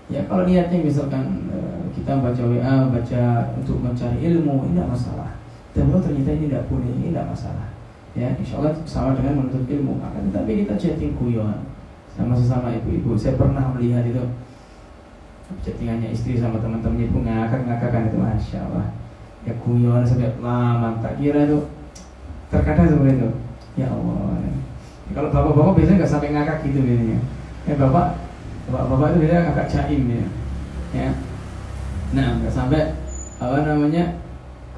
Ya, kalau niatnya misalkan kita baca WA, baca untuk mencari ilmu, ini tidak masalah. Dan kalau ternyata ini tidak boleh, ini tidak masalah. Ya, insya Allah sama dengan menuntut ilmu. Akan tetapi kita chatting guyon sama sesama ibu-ibu. Saya pernah melihat itu chattingannya istri sama teman-temannya ibu ngakak-ngakakan itu, masya Allah. Ya guyon sampai lama, tak kira itu terkadang seperti itu. Ya Allah. Kalau bapak-bapak biasanya nggak sampai ngakak gitu biasanya. Ya bapak itu biasanya agak jaim ya. Nah, nggak sampai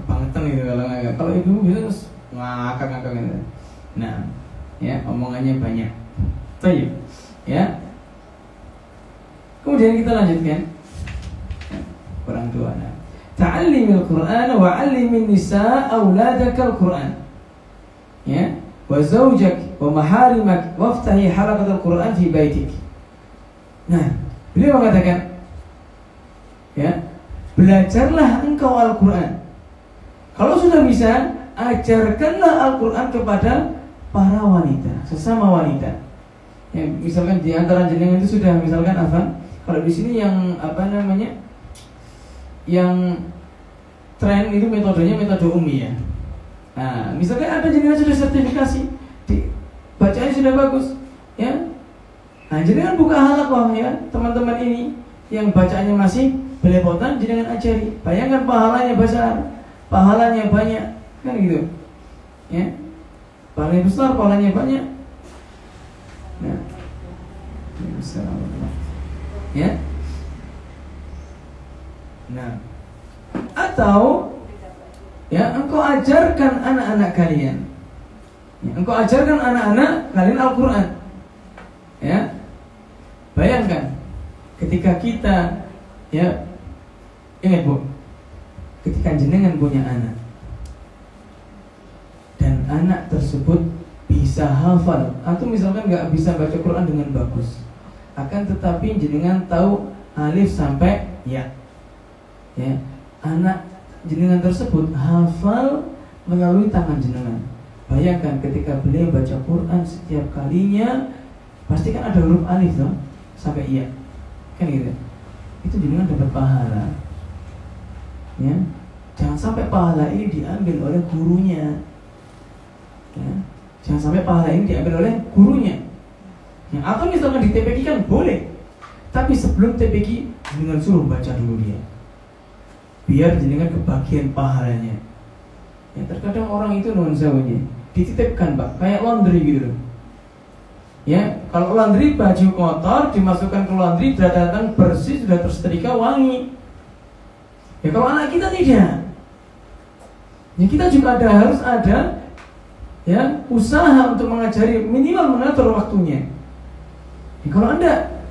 kebangetan gitu kalau ngakak. Kalau ibu biasanya ngakak gitu. Nah, ya omongannya banyak. Baik, ya. Kemudian kita lanjutkan. Orang tua. Nah, ta'allimil Qur'an wa 'allimin nisa auladakal Qur'an. Ya. Wa zawjak wa maharimak waftahi halaqatul Qur'an fi baitik. Nah, beliau mengatakan, ya, belajarlah engkau Al-Qur'an. Kalau sudah bisa, ajarkanlah Al-Qur'an kepada para wanita, sesama wanita. Ya, misalkan di antara jenengan itu sudah misalkan apa? Kalau di sini yang yang tren itu metodenya metode Umi ya. Nah, misalkan ada jenengan sudah sertifikasi bacaannya sudah bagus, ya. Nah, jenengan buka halaqah ya, teman-teman ini yang bacaannya masih belepotan, jenengan ajari. Bayangkan pahalanya besar, pahalanya banyak, kan gitu. Ya. Pahalanya besar, pahalanya banyak. Nah. Ya. Nah. Atau ya, engkau ajarkan anak-anak kalian. Ya, engkau ajarkan anak-anak kalian Al-Qur'an. Ya. Bayangkan ketika kita, ya, ingat Bu, ketika jenengan punya anak dan anak tersebut bisa hafal atau misalkan nggak bisa baca Quran dengan bagus, akan tetapi jenengan tahu alif sampai ya, ya, anak jenengan tersebut hafal melalui tangan jenengan. Bayangkan ketika beliau baca Quran setiap kalinya pasti kan ada huruf alif loh sampai iya, kan gitu. Itu jenengan dapat pahala. Ya, jangan sampai pahala ini diambil oleh gurunya. Ya, jangan sampai pahala ini diambil oleh gurunya. Ya, atau misalkan di TPQ kan boleh, tapi sebelum TPQ jenengan suruh baca dulu dia, biar jenengan kebagian pahalanya. Ya, terkadang orang itu non sawahnya dititipkan Pak, kayak laundry gitu loh. Ya, kalau laundry baju kotor dimasukkan ke laundry, sudah datang bersih, sudah tersetrika wangi. Ya kalau anak kita tidak, ya kita juga harus ada ya usaha untuk mengajari, minimal mengatur waktunya. Ya, kalau Anda,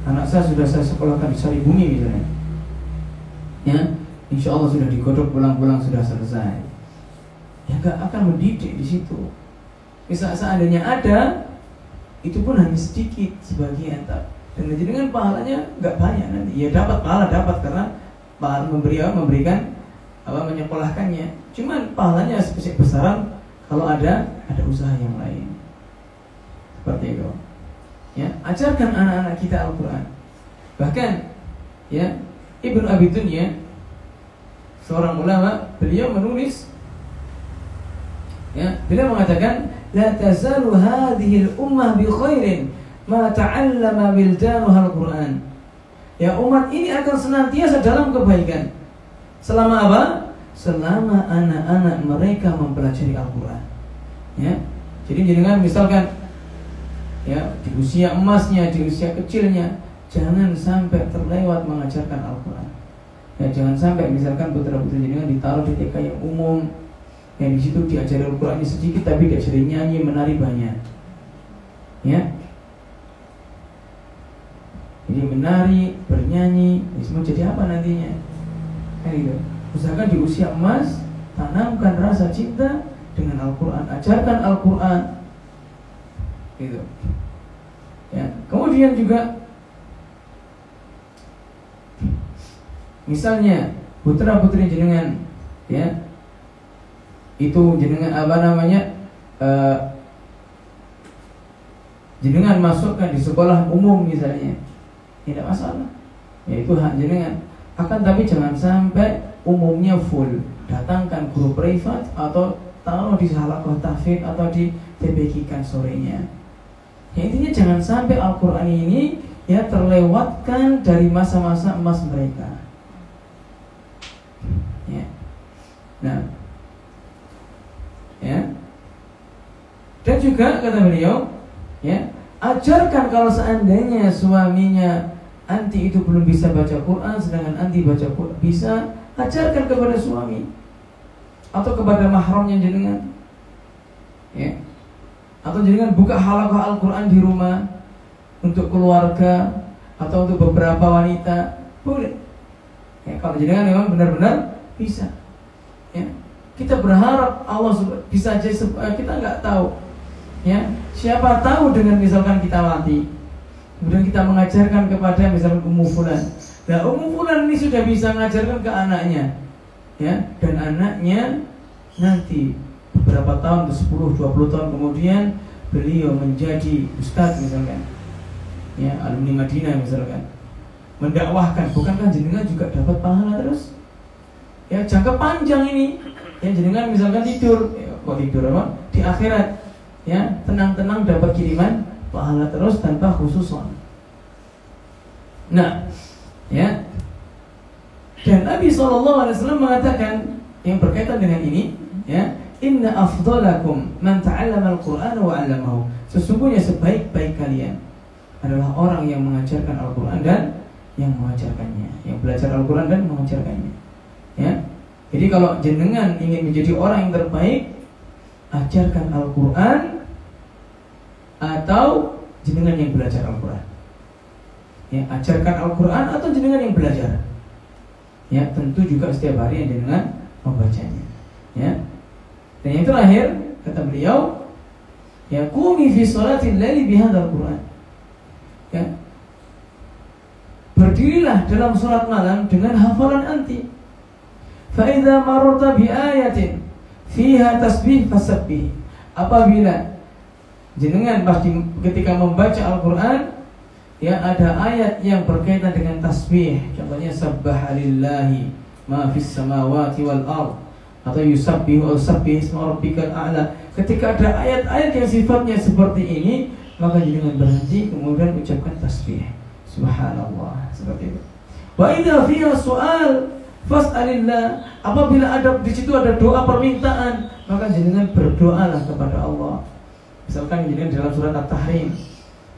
anak saya sudah saya sekolahkan di Saribumi misalnya, ya insya Allah sudah digodok pulang-pulang sudah selesai. Ya gak akan mendidik di situ. Misal seandainya ada, itu pun hanya sedikit sebagian, dan dengan pahalanya nggak banyak nanti. Ya dapat pahala, dapat karena pahala memberikan apa, menyekolahkannya. Cuman pahalanya besar kalau ada usaha yang lain. Seperti itu. Ya, ajarkan anak-anak kita Al-Quran. Bahkan ya Ibnu Abi Dunya, seorang ulama, beliau menulis, ya, beliau mengatakan, la tazalu hadhihi al-ummah bi khairin ma ta'allama wildanuha al-Qur'an. Ya, umat ini akan senantiasa dalam kebaikan selama apa? Selama anak-anak mereka mempelajari Al-Qur'an. Ya. Jadi jenengan misalkan ya di usia emasnya, di usia kecilnya, jangan sampai terlewat mengajarkan Al-Qur'an. Ya, jangan sampai misalkan putra-putri jenengan ditaruh di TK yang umum, yang di situ diajari Al-Qur'annya sedikit tapi diajari nyanyi, menari banyak. Ya. Jadi menari, bernyanyi, ini semua jadi apa nantinya? Kan gitu. Usahakan di usia emas tanamkan rasa cinta dengan Al-Qur'an, ajarkan Al-Qur'an. Gitu. Ya. Kemudian juga misalnya putra-putri jenengan, ya, itu jenengan apa namanya, jenengan masukkan di sekolah umum misalnya, tidak masalah, ya itu hak jenengan. Akan tapi jangan sampai umumnya full, datangkan guru privat atau taruh di halaqah tahfidz atau di TPQ-kan sorenya. Ya, intinya jangan sampai Al-Quran ini ya terlewatkan dari masa-masa emas mereka. Ya. Nah, ya. Dan juga kata beliau, ya, ajarkan kalau seandainya suaminya anti itu belum bisa baca Quran, sedangkan anti baca Quran bisa, ajarkan kepada suami atau kepada mahramnya jenengan, ya. Atau jenengan buka halaqah Al-Quran di rumah untuk keluarga atau untuk beberapa wanita, boleh. Ya, kalau jenengan memang benar-benar bisa, ya. Kita berharap Allah bisa aja, kita nggak tahu, ya. Siapa tahu dengan misalkan kita mati, kemudian kita mengajarkan kepada misalkan Ummu Fulan. Nah, Ummu Fulan ini sudah bisa mengajarkan ke anaknya, ya, dan anaknya nanti beberapa tahun, 10-20 tahun kemudian beliau menjadi ustadz misalkan, ya, alumni Madinah misalkan, mendakwahkan. Bukankah jenengan juga dapat pahala terus? Ya, jangka panjang ini. Ya, jenengan misalkan tidur, ya, kok tidur apa? Di akhirat, ya tenang-tenang dapat kiriman pahala terus tanpa khususon. Nah, ya. Dan Nabi SAW mengatakan yang berkaitan dengan ini, ya, inna afdalakum man ta'allama al-Qur'an wa 'allamahu. Sesungguhnya sebaik-baik kalian adalah orang yang mengajarkan Al-Qur'an dan yang mengajarkannya, yang belajar Al-Qur'an dan mengajarkannya. Ya. Jadi kalau jenengan ingin menjadi orang yang terbaik, ajarkan Al-Qur'an atau jenengan yang belajar Al-Qur'an. Ya, ajarkan Al-Qur'an atau jenengan yang belajar. Ya, tentu juga setiap hari yang jenengan membacanya. Ya. Dan yang terakhir kata beliau, ya qumi fi sholatil laili bihadzal Qur'an. Ya. Berdirilah dalam salat malam dengan hafalan anti. Fa idza mararta bi ayatin fiha tasbih fasabbih. Apabila jenengan ketika membaca Al-Qur'an, ya ada ayat yang berkaitan dengan tasbih, contohnya sabbaha lillahi ma fis samawati wal ard, atau yusabbihu sabbih isma rabbikal a'la. Ketika ada ayat-ayat yang sifatnya seperti ini, maka jangan berhenti kemudian ucapkan tasbih, subhanallah, seperti itu. Wa idza fiha su'al fas'alillah. Apabila ada di situ ada doa permintaan, maka jangan berdoalah kepada Allah. Misalkan jangan dalam surat At-Tahrim,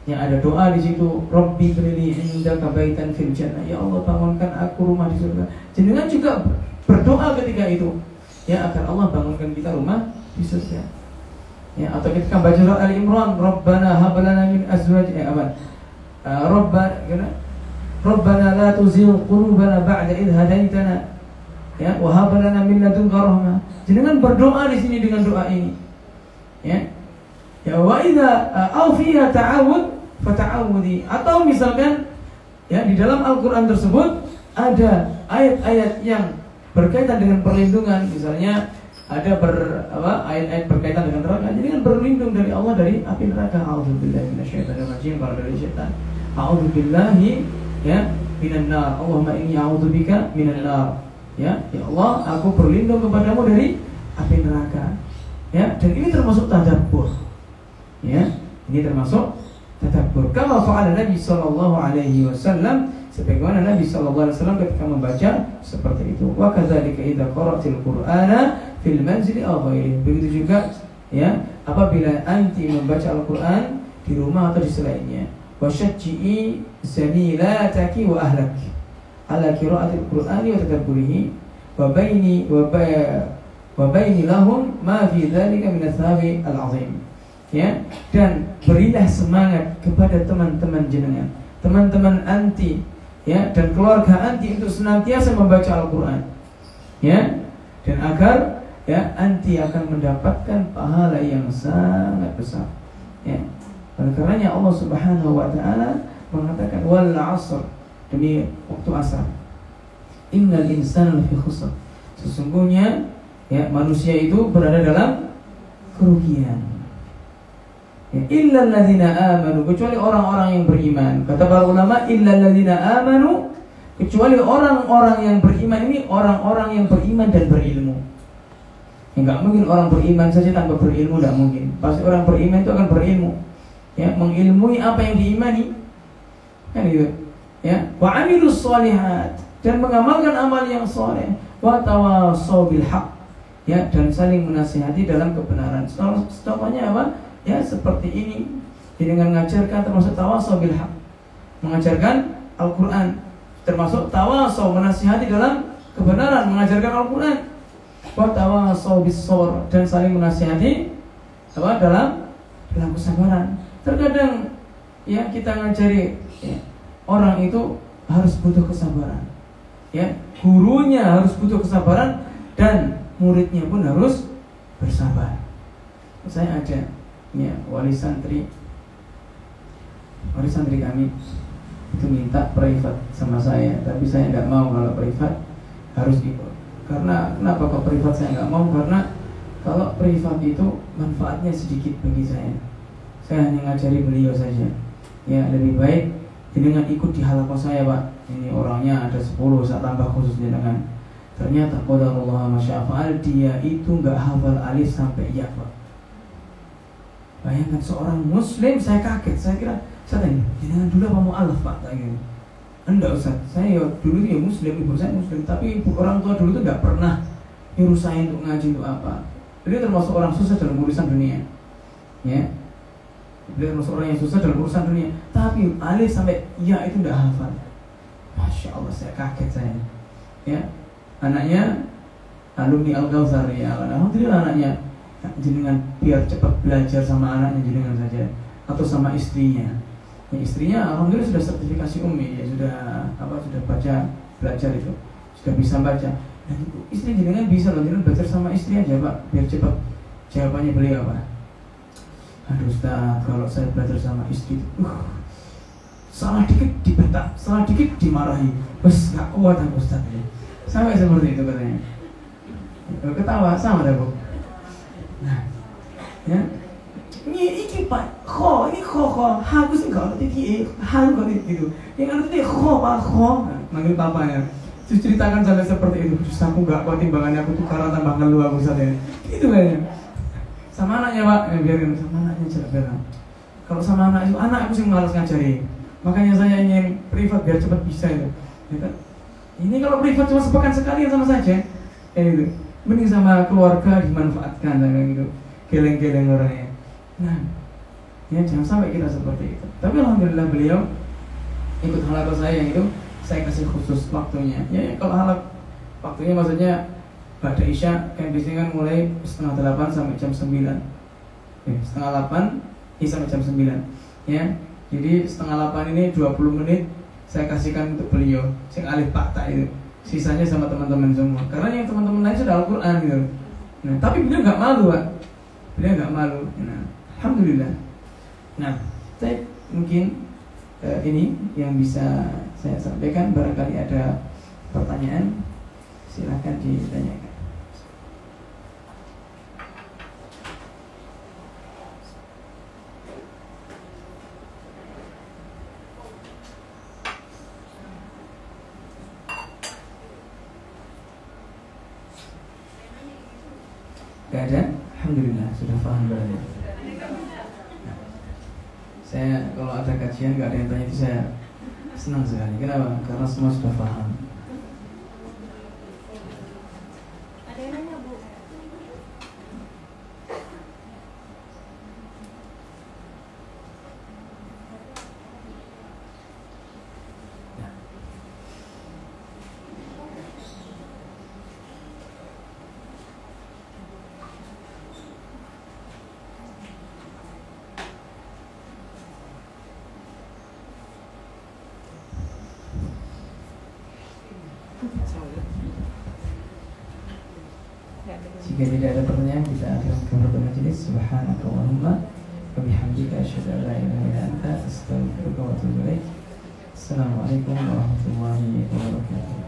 yang ada doa di situ, Rabbi beri indaka baitan fil jannah, ya Allah bangunkan aku rumah di surga. Jenengan juga berdoa ketika itu, ya agar Allah bangunkan kita rumah di surga. Ya, atau ketika baca surat Ali Imran, Rabbana hab lana min azwajina Rabbana la tuzigh qulubana ba'da idh hadaitana, ya wa hab lana min ladunka rahmah. Jenengan berdoa di sini dengan doa ini. Ya. Ya wa idza au fiha ta'awud fata'awudi, atau misalkan ya di dalam Al-Qur'an tersebut ada ayat-ayat yang berkaitan dengan perlindungan, misalnya ada ayat-ayat berkaitan dengan neraka, jadi kan berlindung dari Allah dari api neraka. A'udzubillahi minasyaitonir rajim, kalau dari setan. A'udzubillahi ya minan nar. Allahumma inni a'udzubika minan nar. Ya Allah, aku berlindung kepadamu dari api neraka. Ya, dan ini termasuk tadabbur. Ya, ini termasuk tadabbur. Kama fa'ala Nabi sallallahu alaihi wasallam, sebagaimana Nabi sallallahu alaihi wasallam ketika membaca seperti itu. Wa kadzalika idza qara'til Qur'ana fil manzili aw ghairihi. Begitu juga ya, apabila anti membaca Al-Qur'an di rumah atau di selainnya. Wa syajji'i zamilataki wa ahlak ala qira'atil Qur'ani wa tadabburihi wa baini lahum ma fi dzalika min athabi al-'azim. Ya, dan berilah semangat kepada teman-teman jenengan, teman-teman anti, ya, dan keluarga anti untuk senantiasa membaca Al-Qur'an. Ya, dan agar ya anti akan mendapatkan pahala yang sangat besar. Ya. Oleh karenanya Allah Subhanahu wa taala mengatakan wal 'asr, demi waktu asar. Innal insana lafi khusr. Sesungguhnya ya manusia itu berada dalam kerugian. Ya, illal ladzina amanu, kecuali orang-orang yang beriman. Kata para ulama, illal ladzina amanu, kecuali orang-orang yang beriman. Ini orang-orang yang beriman dan berilmu. Ya, enggak mungkin orang beriman saja tanpa berilmu, enggak mungkin. Pasti orang beriman itu akan berilmu. Ya, mengilmui apa yang diimani. Kan gitu. Ya, wa 'amilus shalihat, dan mengamalkan amal yang saleh, wa tawassaw bil haqq. Ya, dan saling menasihati dalam kebenaran. Contohnya apa? Ya seperti ini, dengan mengajarkan termasuk tawassaw bil haq, mengajarkan Al-Qur'an, termasuk tawassaw menasihati dalam kebenaran, mengajarkan Al-Qur'an, wa tawassaw bis sabr, dan saling menasihati apa dalam kesabaran. Terkadang ya kita ngajari ya, orang itu harus butuh kesabaran. Ya, gurunya harus butuh kesabaran dan muridnya pun harus bersabar. Saya ada ya wali santri kami itu minta privat sama saya, tapi saya nggak mau kalau privat harus ikut. Karena kenapa kok privat saya nggak mau? Karena kalau privat itu manfaatnya sedikit bagi saya. Saya hanya ngajari beliau saja. Ya lebih baik dengan ikut di halaqah saya, Pak. Ini orangnya ada 10, saya tambah khusus dengan. Ternyata qadarullah masya'afa'al, dia itu nggak hafal alif sampai ya, Pak. Bayangkan seorang muslim, saya kaget, saya kira, saya tanya, jangan dulu apa mu'alaf Pak? Tanya. Enggak Ustaz, saya dulu ya muslim, ibu saya muslim, tapi orang tua dulu tuh nggak pernah nyuruh saya untuk ngaji untuk apa. Beliau termasuk orang susah dalam urusan dunia, ya. Beliau termasuk orang yang susah dalam urusan dunia, tapi alih sampai ya itu nggak hafal. Masya Allah, saya kaget saya, ya. Anaknya alumni Al-Kautsar ya, alhamdulillah anaknya jenengan biar cepat belajar sama anaknya jenengan saja atau sama istrinya. Ya, istrinya alhamdulillah sudah sertifikasi ummi, ya sudah sudah belajar itu, sudah bisa baca. Dan istri jenengan bisa loh, jenengan belajar sama istri aja Pak, biar cepat. Jawabannya beliau apa? Aduh Ustaz, kalau saya belajar sama istri salah dikit dibentak, salah dikit dimarahi, bos nggak kuat aku Ustaz ya. Sampai seperti itu katanya. Ketawa sama dah Bu. Nah, ya, ini Pak, ini aku sih nggak ngerti gitu. Yang ngerti Pak, manggil papanya. Terus ceritakan sampai seperti itu. Terus aku nggak kuat timbangannya, aku tuh karena tambah ngeluh aku saja. Gitu kayaknya. Sama anaknya Pak, biarin sama anaknya jangan. Kalau sama anak aku sih malas ngajari. Makanya saya ingin privat biar cepat bisa itu. Ya kan? Ini kalau privat cuma sepekan sekali sama saja. Itu. Mending sama keluarga dimanfaatkan kayak gitu, geleng-geleng orangnya. Nah, ya jangan sampai kita seperti itu. Tapi alhamdulillah beliau ikut halaqah saya yang itu saya kasih khusus waktunya. Ya kalau halaqah waktunya maksudnya pada Isya kan biasanya kan mulai 7:30 sampai jam 9. 7:30 sampai jam 9. Ya. Jadi 7:30 ini 20 menit saya kasihkan untuk beliau, sing alif fakta itu. Sisanya sama teman-teman semua. Karena yang teman-teman lain sudah Al-Quran gitu. Nah, tapi beliau nggak malu Pak. Beliau nggak malu. Nah, alhamdulillah. Nah, saya mungkin ini yang bisa saya sampaikan. Barangkali ada pertanyaan, silakan ditanyakan. Gak ada? Alhamdulillah sudah paham berarti. Nah, saya kalau ada kajian gak ada yang tanya itu saya senang sekali. Kenapa? Karena semua sudah paham. Ada yang nanya Bu? Jika tidak ada pertanyaan, kita akhirkan kafaratul majelis. Subhanakallahumma wa bihamdika asyhadu an la ilaha illa anta astaghfiruka wa atubu ilaik. Assalamualaikum warahmatullahi wabarakatuh.